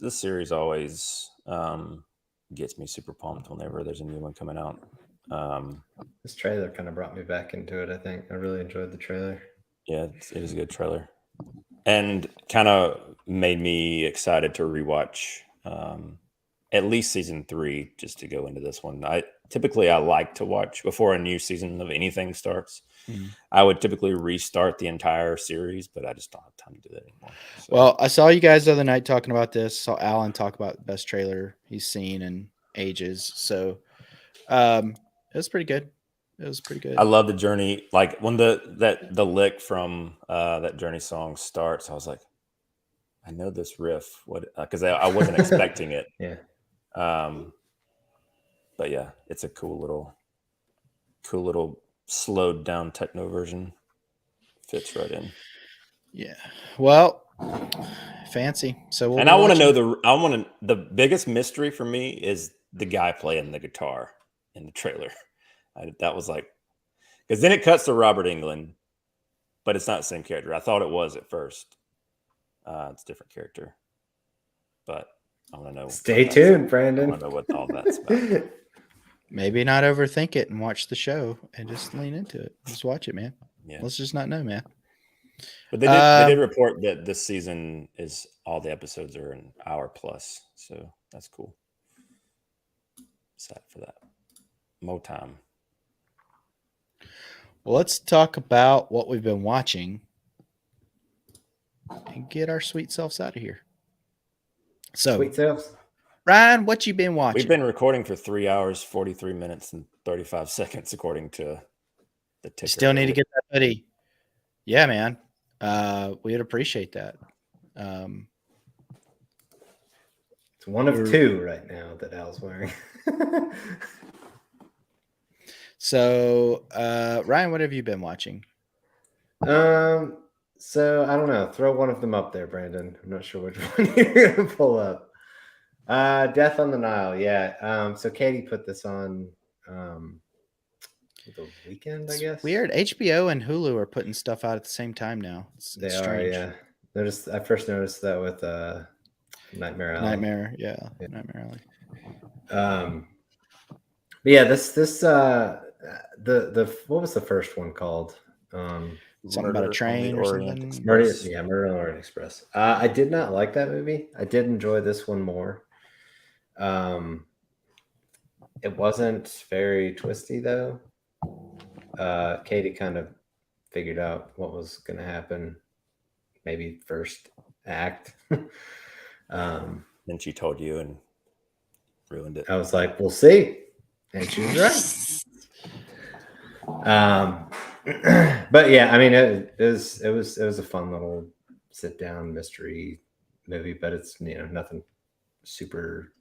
series always gets me super pumped whenever there's a new one coming out. This trailer kind of brought me back into it. I think I really enjoyed the trailer. Yeah, it is a good trailer, and kind of made me excited to rewatch at least season 3 just to go into this one. I like to watch before a new season of anything starts. I would typically restart the entire series, but I just don't have time to do that anymore. So. Well, I saw you guys the other night talking about this. Saw Alan talk about the best trailer he's seen in ages. So it was pretty good. I love the Journey. Like when the lick from that Journey song starts, I was like, I know this riff. What? Because I wasn't expecting it. Yeah. But yeah, it's a cool little slowed down techno version. Fits right in. Yeah. Well, fancy. So and I want to know the biggest mystery for me is the guy playing the guitar in the trailer. That was like, because then it cuts to Robert Englund, but it's not the same character. I thought it was at first. It's a different character, but I want to know. Stay tuned, Brandon. I want to know what all that's about. Maybe not overthink it and watch the show and just lean into it. Just watch it, man. Yeah. Let's just not know, man. But they did report that this season is all the episodes are an hour plus, so that's cool. Excited for that. More time. Well, let's talk about what we've been watching and get our sweet selves out of here. So, sweet selves. Ryan, what you been watching? We've been recording for 3 hours, 43 minutes, and 35 seconds, according to the ticker. Still need to get that hoodie. Yeah, man. We'd appreciate that. It's one of 2 right now that Al's wearing. So, Ryan, what have you been watching? So I don't know. Throw one of them up there, Brandon. I'm not sure which one you're gonna pull up. Death on the Nile. Yeah. So Katie put this on the weekend, I guess. Weird. HBO and Hulu are putting stuff out at the same time now. It's strange. Yeah. I first noticed that with Nightmare Alley. Nightmare Alley. But yeah, this the what was the first one called? Something about a train or something. Murder on the Orient Express. I did not like that movie. I did enjoy this one more. It wasn't very twisty though. Katie kind of figured out what was going to happen. Maybe first act. Then she told you and ruined it. I was like, "We'll see," and she was right. But yeah, I mean, it was a fun little sit down mystery movie, but it's nothing super,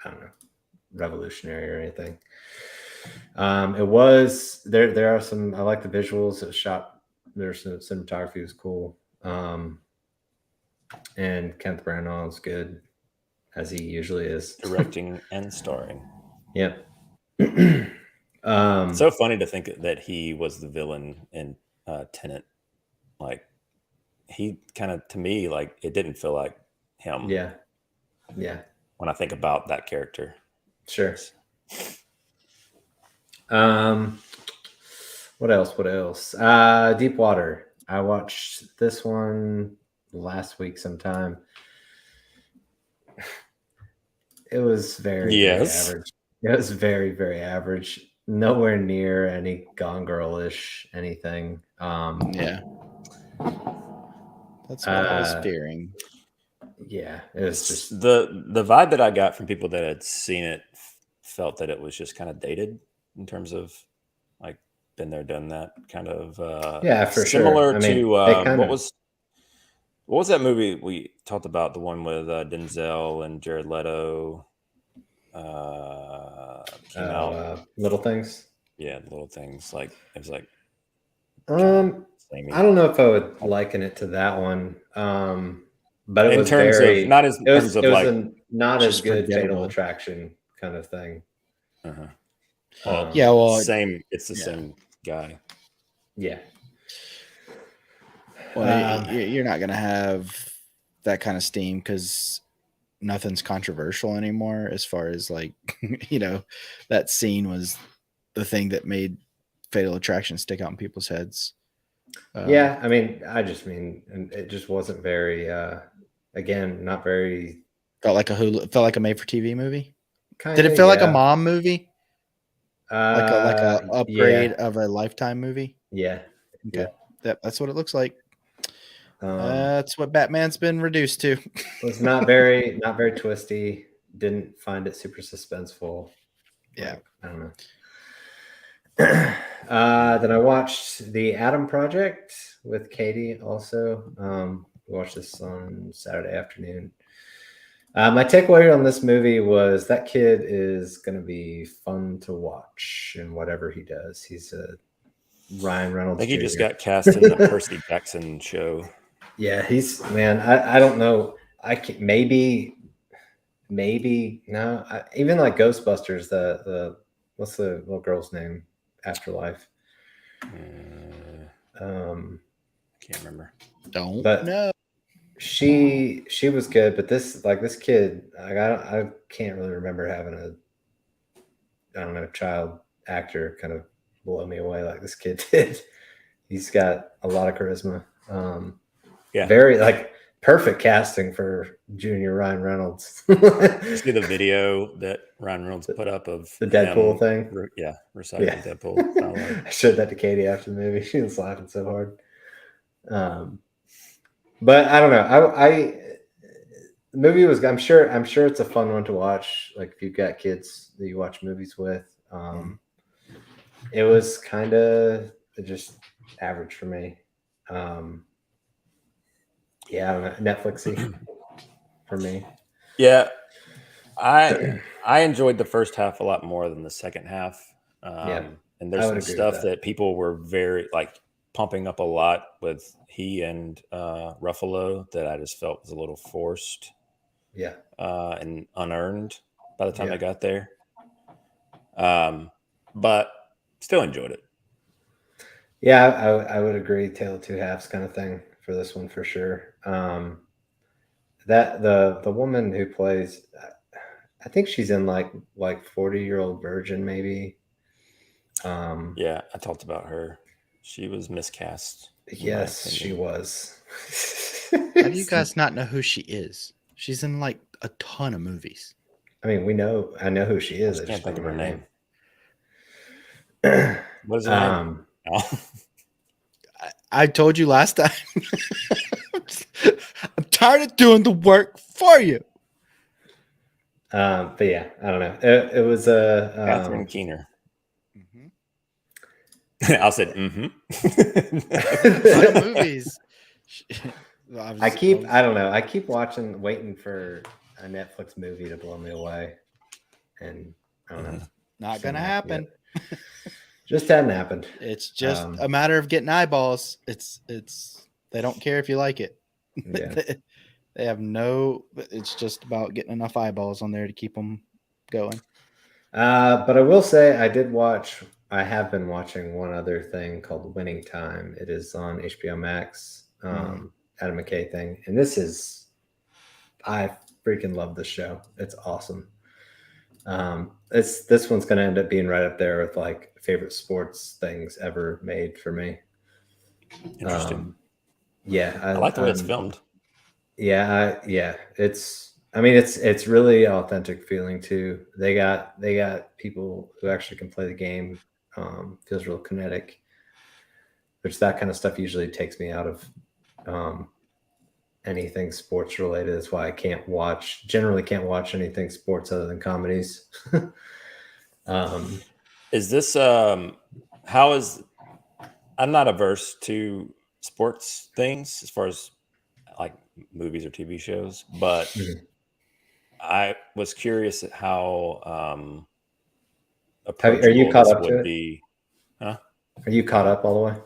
I don't know, revolutionary or anything. It was there are some, I like the visuals. It was shot, there's some cinematography was cool. And Kenneth Branagh is good, as he usually is. Directing and starring. Yep. It's so funny to think that he was the villain in Tenet. Like, he kind of, to me, like, it didn't feel like him. Yeah. When I think about that character. Sure. What else? Deep Water. I watched this one last week sometime. It was very average. It was very, very average. Nowhere near any Gone Girl-ish anything. Yeah. That's what I was fearing. Yeah, it was just the vibe that I got from people that had seen it felt that it was just kind of dated in terms of like been there, done that kind of. Yeah, for similar sure. I mean, to what was that movie we talked about? The one with Denzel and Jared Leto. Came out. Little Things. Yeah, Little Things. Like it was like. I don't know if I would liken it to that one. But it was terms very of not as it was like not as good forgettable. Fatal Attraction kind of thing. Yeah, well, same. It's the same guy. Yeah. Well, you're not gonna have that kind of steam because nothing's controversial anymore. As far as like, that scene was the thing that made Fatal Attraction stick out in people's heads. Yeah, I mean, it just wasn't very. Again, not very. Felt like a made-for-TV movie. Kinda, did it feel like a mom movie? Like a upgrade yeah. of a Lifetime movie? Yeah. Okay. Yeah. That's what it looks like. That's what Batman's been reduced to. It was not very twisty. Didn't find it super suspenseful. Yeah. Like, I don't know. Then I watched The Atom Project with Katie also. We watched this on Saturday afternoon. My takeaway on this movie was that kid is going to be fun to watch in whatever he does. He's a Ryan Reynolds. I think he Jr. just got cast in the Percy Jackson show. Yeah, I don't know. I can, maybe no. Even like Ghostbusters, the what's the little girl's name? Afterlife. Can't remember. But know. She was good, but this kid, I can't really remember having a child actor kind of blow me away like this kid did. He's got a lot of charisma. Very perfect casting for junior Ryan Reynolds. You see the video that Ryan Reynolds put up of the Deadpool thing? Reciting Deadpool. I showed that to Katie after the movie. She was laughing so hard. But I don't know. The movie was. I'm sure it's a fun one to watch. Like if you've got kids that you watch movies with. It was kind of just average for me. Yeah, I don't know. Netflixy for me. Yeah, I enjoyed the first half a lot more than the second half. And there's some stuff that people were very pumping up a lot with he and Ruffalo that I just felt was a little forced. Yeah. And unearned by the time I got there. But still enjoyed it. Yeah, I would agree. Tale of Two Halves kind of thing for this one for sure. That the woman who plays, I think she's in like 40-Year-Old Virgin maybe. Yeah, I talked about her. She was miscast. Yes, she was. How do you guys not know who she is? She's in like a ton of movies. I mean, I know who she is. I can't think of her name. What is her name? I told you last time. I'm tired of doing the work for you. But yeah, I don't know. It was a Catherine Keener. I said, A lot of movies. I don't know. I keep waiting for a Netflix movie to blow me away. And I don't know. Not going to happen. Just hadn't happened. It's just a matter of getting eyeballs. They don't care if you like it. Yeah. They have it's just about getting enough eyeballs on there to keep them going. But I will say I have been watching one other thing called Winning Time. It is on HBO Max, Adam McKay thing. And I freaking love this show. It's awesome. This one's going to end up being right up there with like favorite sports things ever made for me. Interesting. I like the way it's filmed. Yeah. It's really authentic feeling too. They got people who actually can play the game. Feels real kinetic, which that kind of stuff usually takes me out of anything sports related. That's why I generally can't watch anything sports other than comedies. Is this I'm not averse to sports things as far as like movies or TV shows, but I was curious at how are you caught up to it? Be. Huh? Are you caught up all the way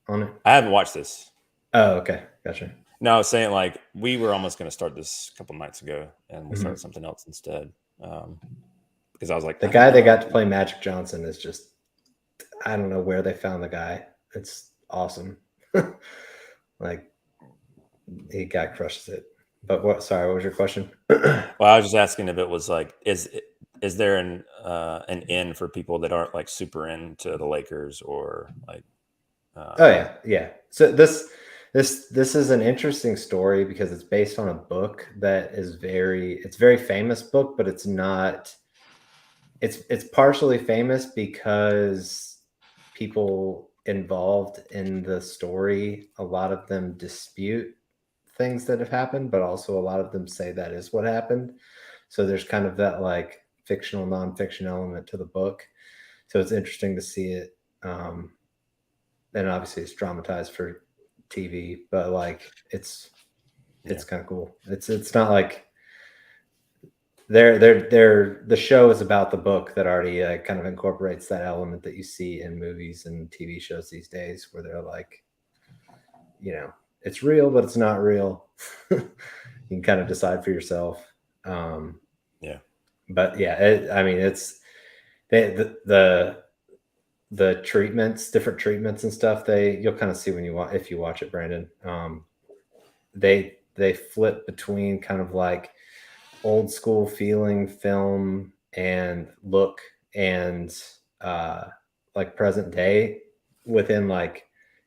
on it? I haven't watched this. Oh, okay, gotcha. No, I was saying like we were almost going to start this a couple nights ago, and we started something else instead. Because I was like, the guy they got to play Magic Johnson is just, I don't know where they found the guy. It's awesome. Like, he guy crushes it. But what was your question? Well, I was just asking if it was like, is there an in for people that aren't like super into the Lakers or like? Oh yeah. So this is an interesting story because it's based on a book that is very famous book, but it's not. It's partially famous because people involved in the story, a lot of them dispute things that have happened, but also a lot of them say that is what happened. So there's kind of that like fictional, nonfiction element to the book. So it's interesting to see it. And obviously it's dramatized for TV, but like it's kind of cool. It's not like the show is about the book that already kind of incorporates that element that you see in movies and TV shows these days, where they're like, it's real, but it's not real. You can kind of decide for yourself. But yeah, it's the treatments, different treatments and stuff. You'll kind of see if you watch it, Brandon. They flip between kind of like old school feeling film and look and like present day within like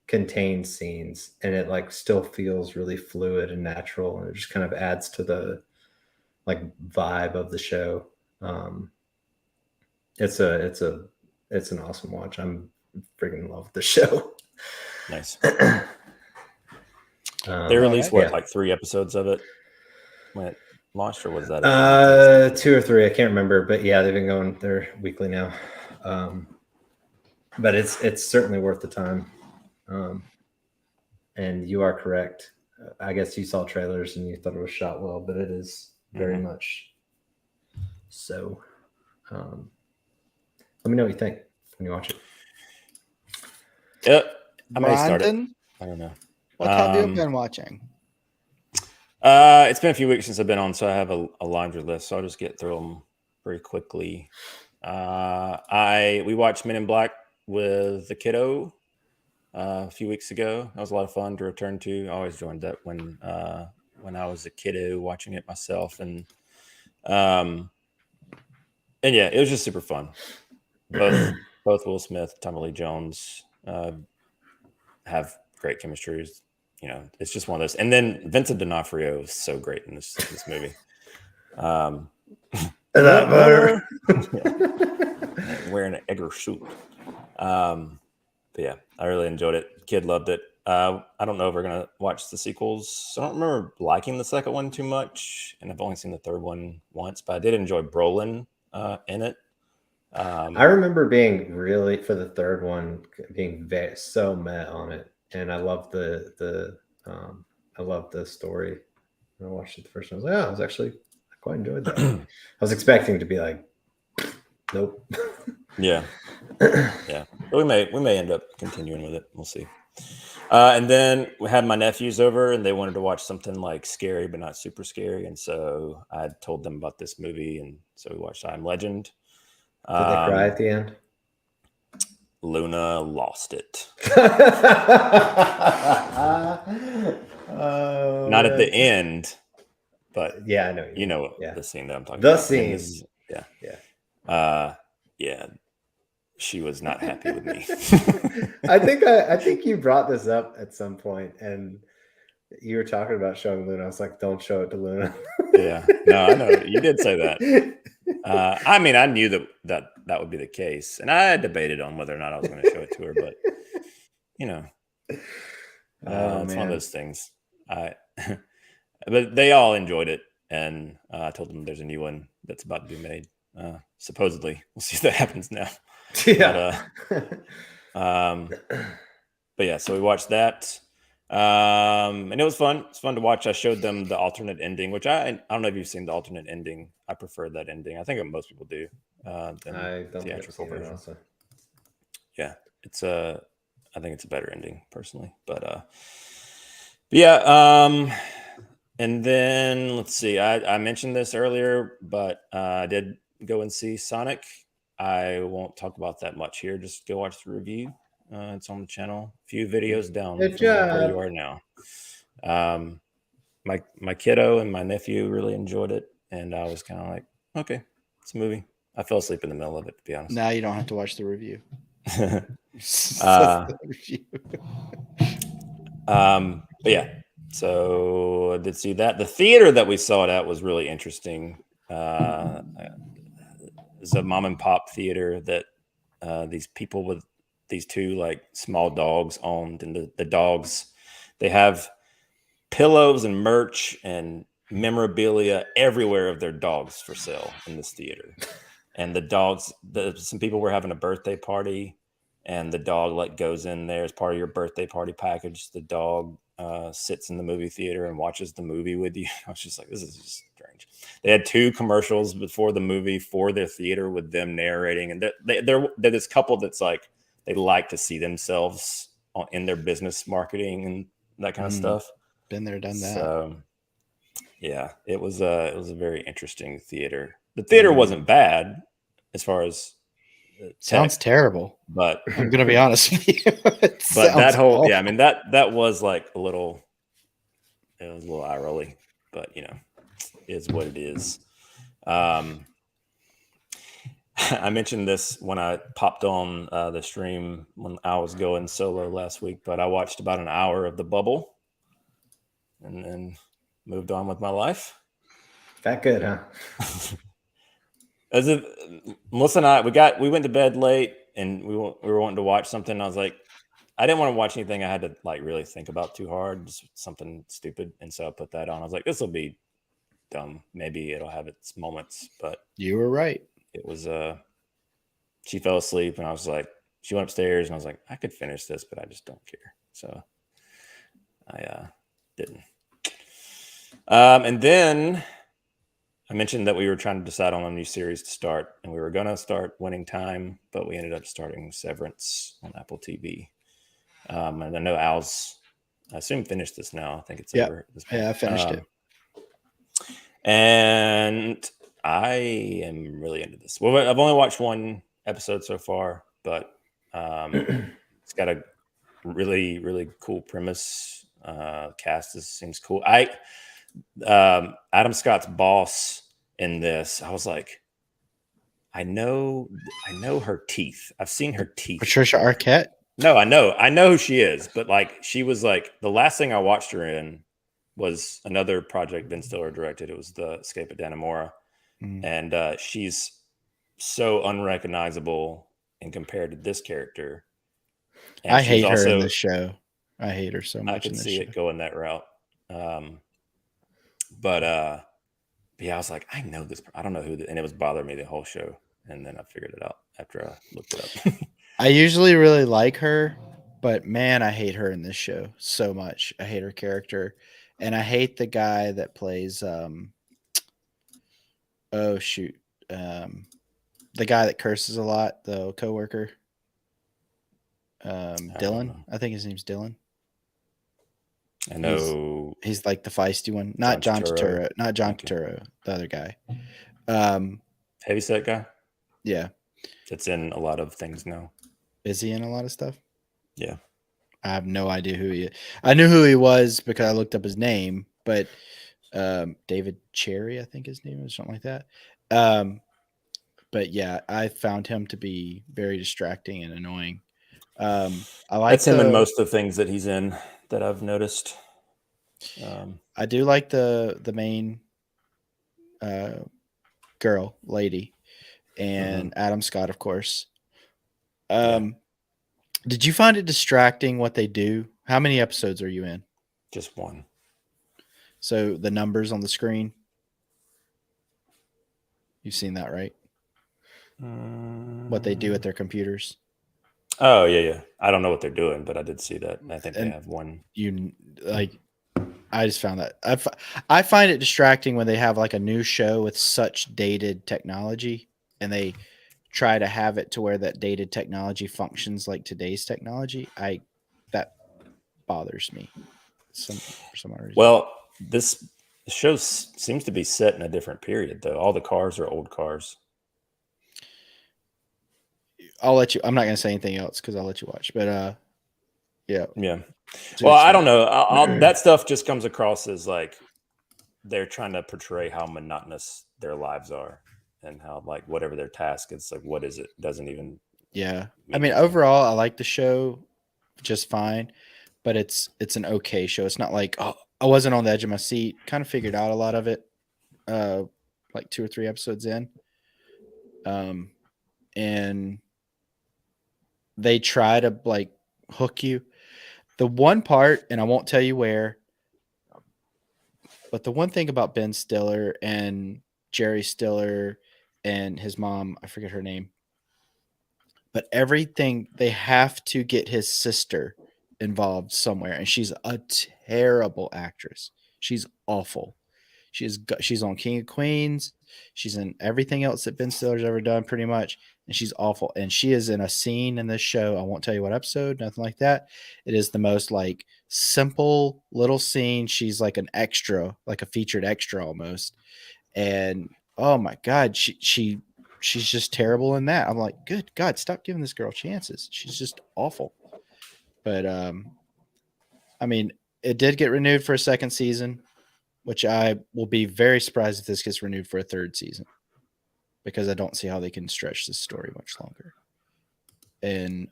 contained scenes, and it like still feels really fluid and natural, and it just kind of adds to the like vibe of the show. It's an awesome watch. I'm freaking in love with the show. Nice. They released like 3 episodes of it when it launched, or was that 2 or 3? I can't remember, but yeah, they've been going. They're weekly now. But it's certainly worth the time. And you are correct. I guess you saw trailers and you thought it was shot well, but it is very much so. Let me know what you think when you watch it. Yep, I may start it. I don't know. What have you been watching? It's been a few weeks since I've been on, so I have a laundry list. So I'll just get through them very quickly. We watched Men in Black with the kiddo a few weeks ago. That was a lot of fun to return to. I always joined that when I was a kiddo watching it myself, and yeah, it was just super fun. Both Will Smith, Tommy Lee Jones have great chemistry. It's just one of those. And then Vincent D'Onofrio is so great in this movie. Wearing an Edgar suit. But yeah, I really enjoyed it. Kid loved it. I don't know if we're gonna watch the sequels. I don't remember liking the second one too much, and I've only seen the third one once. But I did enjoy Brolin in it. I remember being really, for the third one, being so meh on it, and I love the I loved the story. When I watched it the first time, I was like, oh, I quite enjoyed that. I was expecting to be like, nope. Yeah. Yeah. But we may end up continuing with it. We'll see. And then we had my nephews over, and they wanted to watch something like scary but not super scary. And so I told them about this movie, and so we watched I Am Legend. Did they cry at the end? Luna lost it. Not at the end, but yeah, I know. You know the scene that I'm talking about. The scene. Yeah. She was not happy with me. I think you brought this up at some point, and you were talking about showing Luna. I was like, "Don't show it to Luna." Yeah, no, I know you did say that. I mean, I knew that would be the case, and I debated on whether or not I was going to show it to her, but it's one of those things. But they all enjoyed it, and I told them there's a new one that's about to be made. Supposedly, we'll see if that happens now. Yeah. But yeah, so we watched that. And it was fun. It's fun to watch. I showed them the alternate ending, which I don't know if you've seen the alternate ending. I prefer that ending. I think most people do. Than I don't theatrical think version. Also. Yeah, I think it's a better ending personally. But yeah. And then let's see. I mentioned this earlier, but I did go and see Sonic. I won't talk about that much here. Just go watch the review. It's on the channel. A few videos down from where you are now. My kiddo and my nephew really enjoyed it, and I was kind of like, okay, it's a movie. I fell asleep in the middle of it, to be honest. Now you don't have to watch the review. But yeah, so I did see that. The theater that we saw it at was really interesting. It's a mom and pop theater that these people with these two like small dogs owned, and the dogs, they have pillows and merch and memorabilia everywhere of their dogs for sale in this theater. And the dogs, some people were having a birthday party, and the dog like goes in there as part of your birthday party package. The dog sits in the movie theater and watches the movie with you. I was just like, this is just strange. They had 2 commercials before the movie for their theater with them narrating, and they're this couple that's like, they like to see themselves in their business marketing and that kind of stuff. Been there, done that. So yeah, it was a very interesting theater. The theater wasn't bad as far as sounds terrible, but I'm gonna be honest with you. But that whole awful. I mean that was like it was a little eye rolly, but is what it is. I mentioned this when I popped on the stream when I was going solo last week, but I watched about an hour of The Bubble and then moved on with my life. That good, huh? As if Melissa and I, we went to bed late, and we were wanting to watch something. I was like, I didn't want to watch anything I had to like really think about too hard, just something stupid. And so I put that on. I was like, this will be dumb. Maybe it'll have its moments, but you were right. It was she fell asleep, and I was like, she went upstairs, and I was like, I could finish this, but I just don't care. So I didn't. And then I mentioned that we were trying to decide on a new series to start, and we were going to start Winning Time, but we ended up starting Severance on Apple TV. And I know Al's, I assume, finished this now. I think it's over. Yeah, I finished it. And I am really into this. Well, I've only watched 1 episode so far, but it's got a really, really cool premise. Cast seems cool. Adam Scott's boss in this, I was like, I know her teeth. I've seen her teeth. Patricia Arquette? No, I know who she is, but like she was like the last thing I watched her in was another project Ben Stiller directed. It was The Escape at Dannemora. And she's so unrecognizable and compared to this character. And I hate her in this show. I hate her so much. I could see it going that route. But yeah, I was like, I know this. I don't know who, and it was bothering me the whole show. And then I figured it out after I looked it up. I usually really like her. But man, I hate her in this show so much. I hate her character, and I hate the guy that plays. Oh shoot, the guy that curses a lot, the coworker. Dylan, I think his name's Dylan. I know he's like the feisty one, not John Turturro, not John Turturro, the other guy. Heavyset guy. Yeah, it's in a lot of things now. Is he in a lot of stuff? Yeah. I have no idea who he is. I knew who he was because I looked up his name, but David Cherry, I think his name is, something like that. But yeah, I found him to be very distracting and annoying. I like That's him in most of the things that he's in that I've noticed. I do like the main girl, lady, and Adam Scott, of course. Did you find it distracting what they do? How many episodes are you in? Just one. So the numbers on the screen, you've seen that, right? What they do at their computers. Oh yeah. I don't know what they're doing, but I did see that. I think they have one. I just found that I find it distracting when they have like a new show with such dated technology, and they try to have it to where that dated technology functions like today's technology. That bothers me for some reason. Well, this show seems to be set in a different period, though. All the cars are old cars. I'll let you. I'm not going to say anything else because I'll let you watch. But yeah. Well, I don't know. That stuff just comes across as like they're trying to portray how monotonous their lives are and how like whatever their task is, like what is it? Doesn't even. Yeah, I mean, overall, I like the show just fine, but it's an okay show. It's not like I wasn't on the edge of my seat. Kind of figured out a lot of it, like 2 or 3 episodes in, and they try to like hook you. The one part, and I won't tell you where, but the one thing about Ben Stiller and Jerry Stiller and his mom, I forget her name, but everything, they have to get his sister involved somewhere, and she's a terrible actress. She's awful. She's on King of Queens. She's in everything else that Ben Stiller's ever done, pretty much, and she's awful. And she is in a scene in this show. I won't tell you what episode, nothing like that. It is the most like simple little scene. She's like an extra, like a featured extra almost. And oh my God, she's just terrible in that. I'm like, good God, stop giving this girl chances. She's just awful. But I mean, it did get renewed for a second season, which I will be very surprised if this gets renewed for a third season, because I don't see how they can stretch this story much longer. And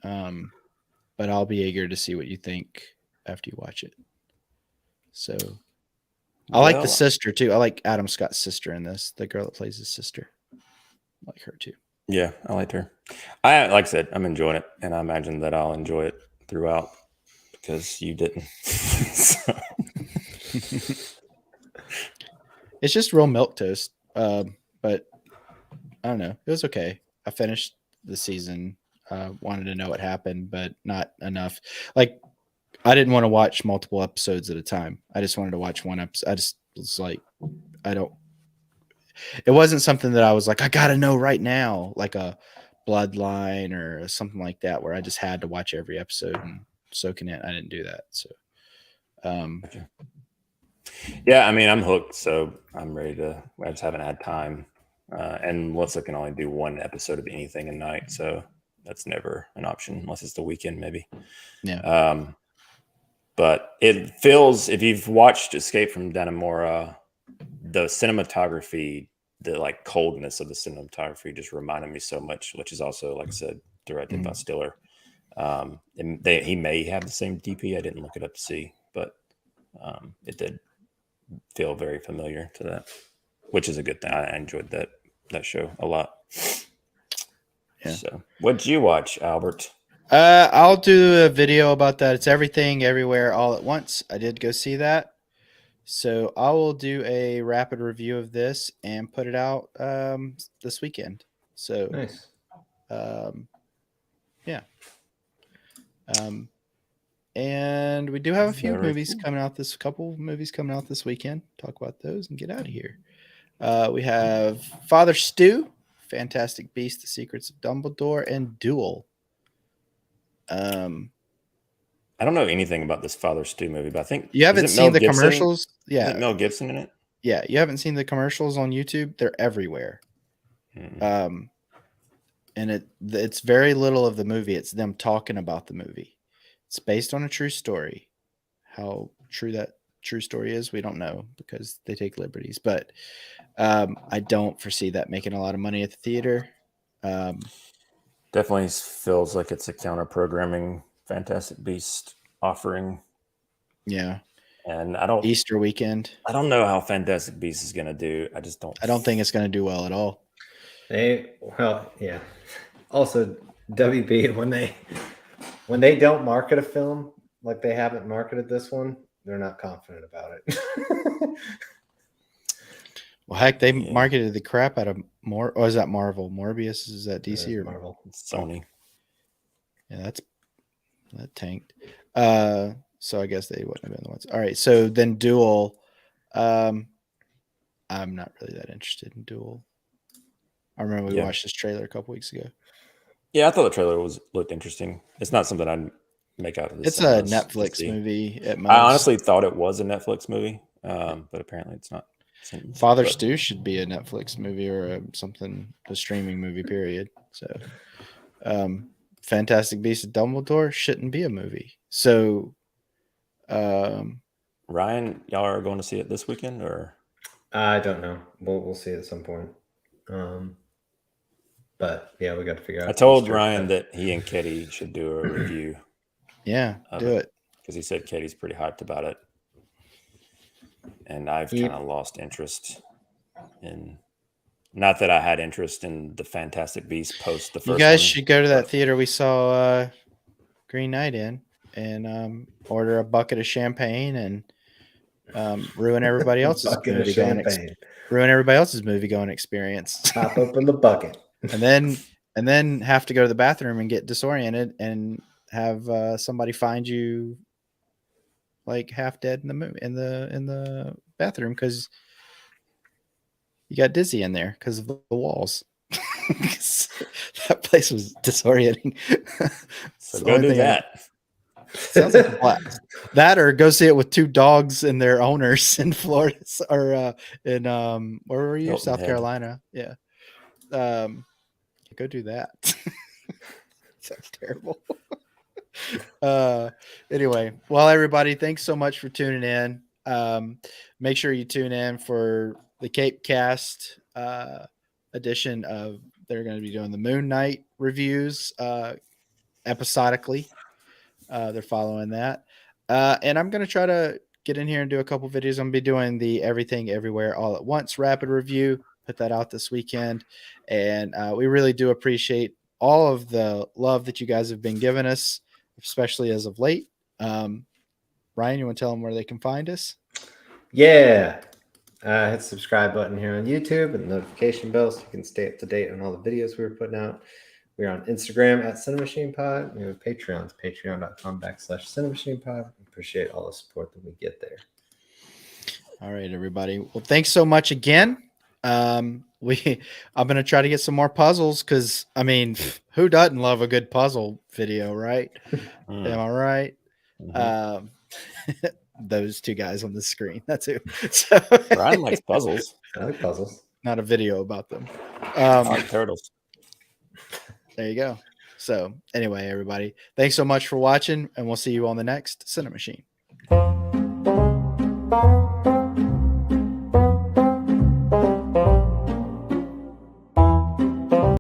but I'll be eager to see what you think after you watch it. So I like the sister too. I like Adam Scott's sister in this, the girl that plays his sister. I like her too. Yeah, I liked her. Like I said, I'm enjoying it, and I imagine that I'll enjoy it throughout because you didn't. It's just real milquetoast, but I don't know. It was okay. I finished the season. Wanted to know what happened, but not enough. Like, I didn't want to watch multiple episodes at a time. I just wanted to watch one episode. I just was like, it wasn't something that I was like, I got to know right now, like a Bloodline or something like that, where I just had to watch every episode and soak in it. I didn't do that. So, yeah, I mean, I'm hooked, so I'm ready to. I just haven't had time, and Melissa can only do one episode of anything a night, so that's never an option unless it's the weekend, maybe. Yeah. But it feels, if you've watched Escape from Dannemora, the cinematography, the like coldness of the cinematography just reminded me so much, which is also, like I said, directed by Stiller. And he may have the same DP. I didn't look it up to see, but it did feel very familiar to that, which is a good thing. I enjoyed that show a lot. Yeah. So what did you watch, Albert? I'll do a video about that. It's Everything Everywhere All at Once. I did go see that. So I will do a rapid review of this and put it out this weekend. So nice. Yeah. And we do have a few Very movies cool. coming out couple movies coming out this weekend. Talk about those and get out of here. We have Father Stew, Fantastic Beasts: The Secrets of Dumbledore, and Duel. I don't know anything about this Father Stew movie, but I think You haven't seen the commercials? I think Mel Gibson in it. Yeah, you haven't seen the commercials on YouTube? They're everywhere. And it's very little of the movie. It's them talking about the movie. It's based on a true story. How true that true story is, we don't know because they take liberties. But I don't foresee that making a lot of money at the theater. Definitely feels like it's a counter-programming Fantastic Beast offering. Yeah. And I don't Easter weekend. I don't know how Fantastic Beasts is gonna do. I don't think it's gonna do well at all. Yeah. Also, WB when they don't market a film like they haven't marketed this one, they're not confident about it. Well, heck, they marketed the crap out of is that Marvel? Morbius, is that DC or Marvel? It's Sony. Yeah, that tanked. So I guess they wouldn't have been the ones. All right, so then Duel. I'm not really that interested in Duel. I remember we watched this trailer a couple weeks ago. Yeah, I thought the trailer looked interesting. It's not something I'd make out of this. It's a Netflix movie at most. I honestly thought it was a Netflix movie, but apparently it's not. Father Stew should be a Netflix movie or a streaming movie, period. So Fantastic Beasts of Dumbledore shouldn't be a movie. So Ryan, y'all are going to see it this weekend, or? I don't know. We'll see at some point. But yeah, we got to figure out. I told Ryan that he and Katie should do a review. Yeah, do it. Because he said Katie's pretty hyped about it. And I've kind of lost interest in, not that I had interest in the Fantastic Beasts post the first one. You guys should go to that theater we saw Green Knight in and order a bucket of champagne and ruin everybody else's movie going experience. Pop open the bucket. and then have to go to the bathroom and get disoriented and have somebody find you like half dead in the bathroom because you got dizzy in there because of the walls. That place was disorienting. So go do that. Sounds like a blast. That or go see it with two dogs and their owners in Florida or in where were you? South Carolina. Yeah. Go do that. Sounds terrible. Anyway, well, everybody, thanks so much for tuning in. Make sure you tune in for the Cape Cast edition of, they're going to be doing the Moon Knight reviews episodically. They're following that. And I'm going to try to get in here and do a couple videos. I'm going to be doing the Everything Everywhere All at Once rapid review. Put that out this weekend. And we really do appreciate all of the love that you guys have been giving us, especially as of late. Ryan, you want to tell them where they can find us? Yeah. Hit the subscribe button here on YouTube and the notification bell so you can stay up to date on all the videos we're putting out. We're on Instagram at CiNEMACHiNEPod. We have Patreons, patreon.com/CiNEMACHiNEPod. Appreciate all the support that we get there. All right, everybody. Well, thanks so much again. I'm going to try to get some more puzzles because, I mean, who doesn't love a good puzzle video, right? Am I right? Mm-hmm. Those two guys on the screen. That's who. So, Ryan likes puzzles. I like puzzles. Not a video about them. I like turtles. There you go. So anyway, everybody, thanks so much for watching, and we'll see you on the next CiNEMAChine.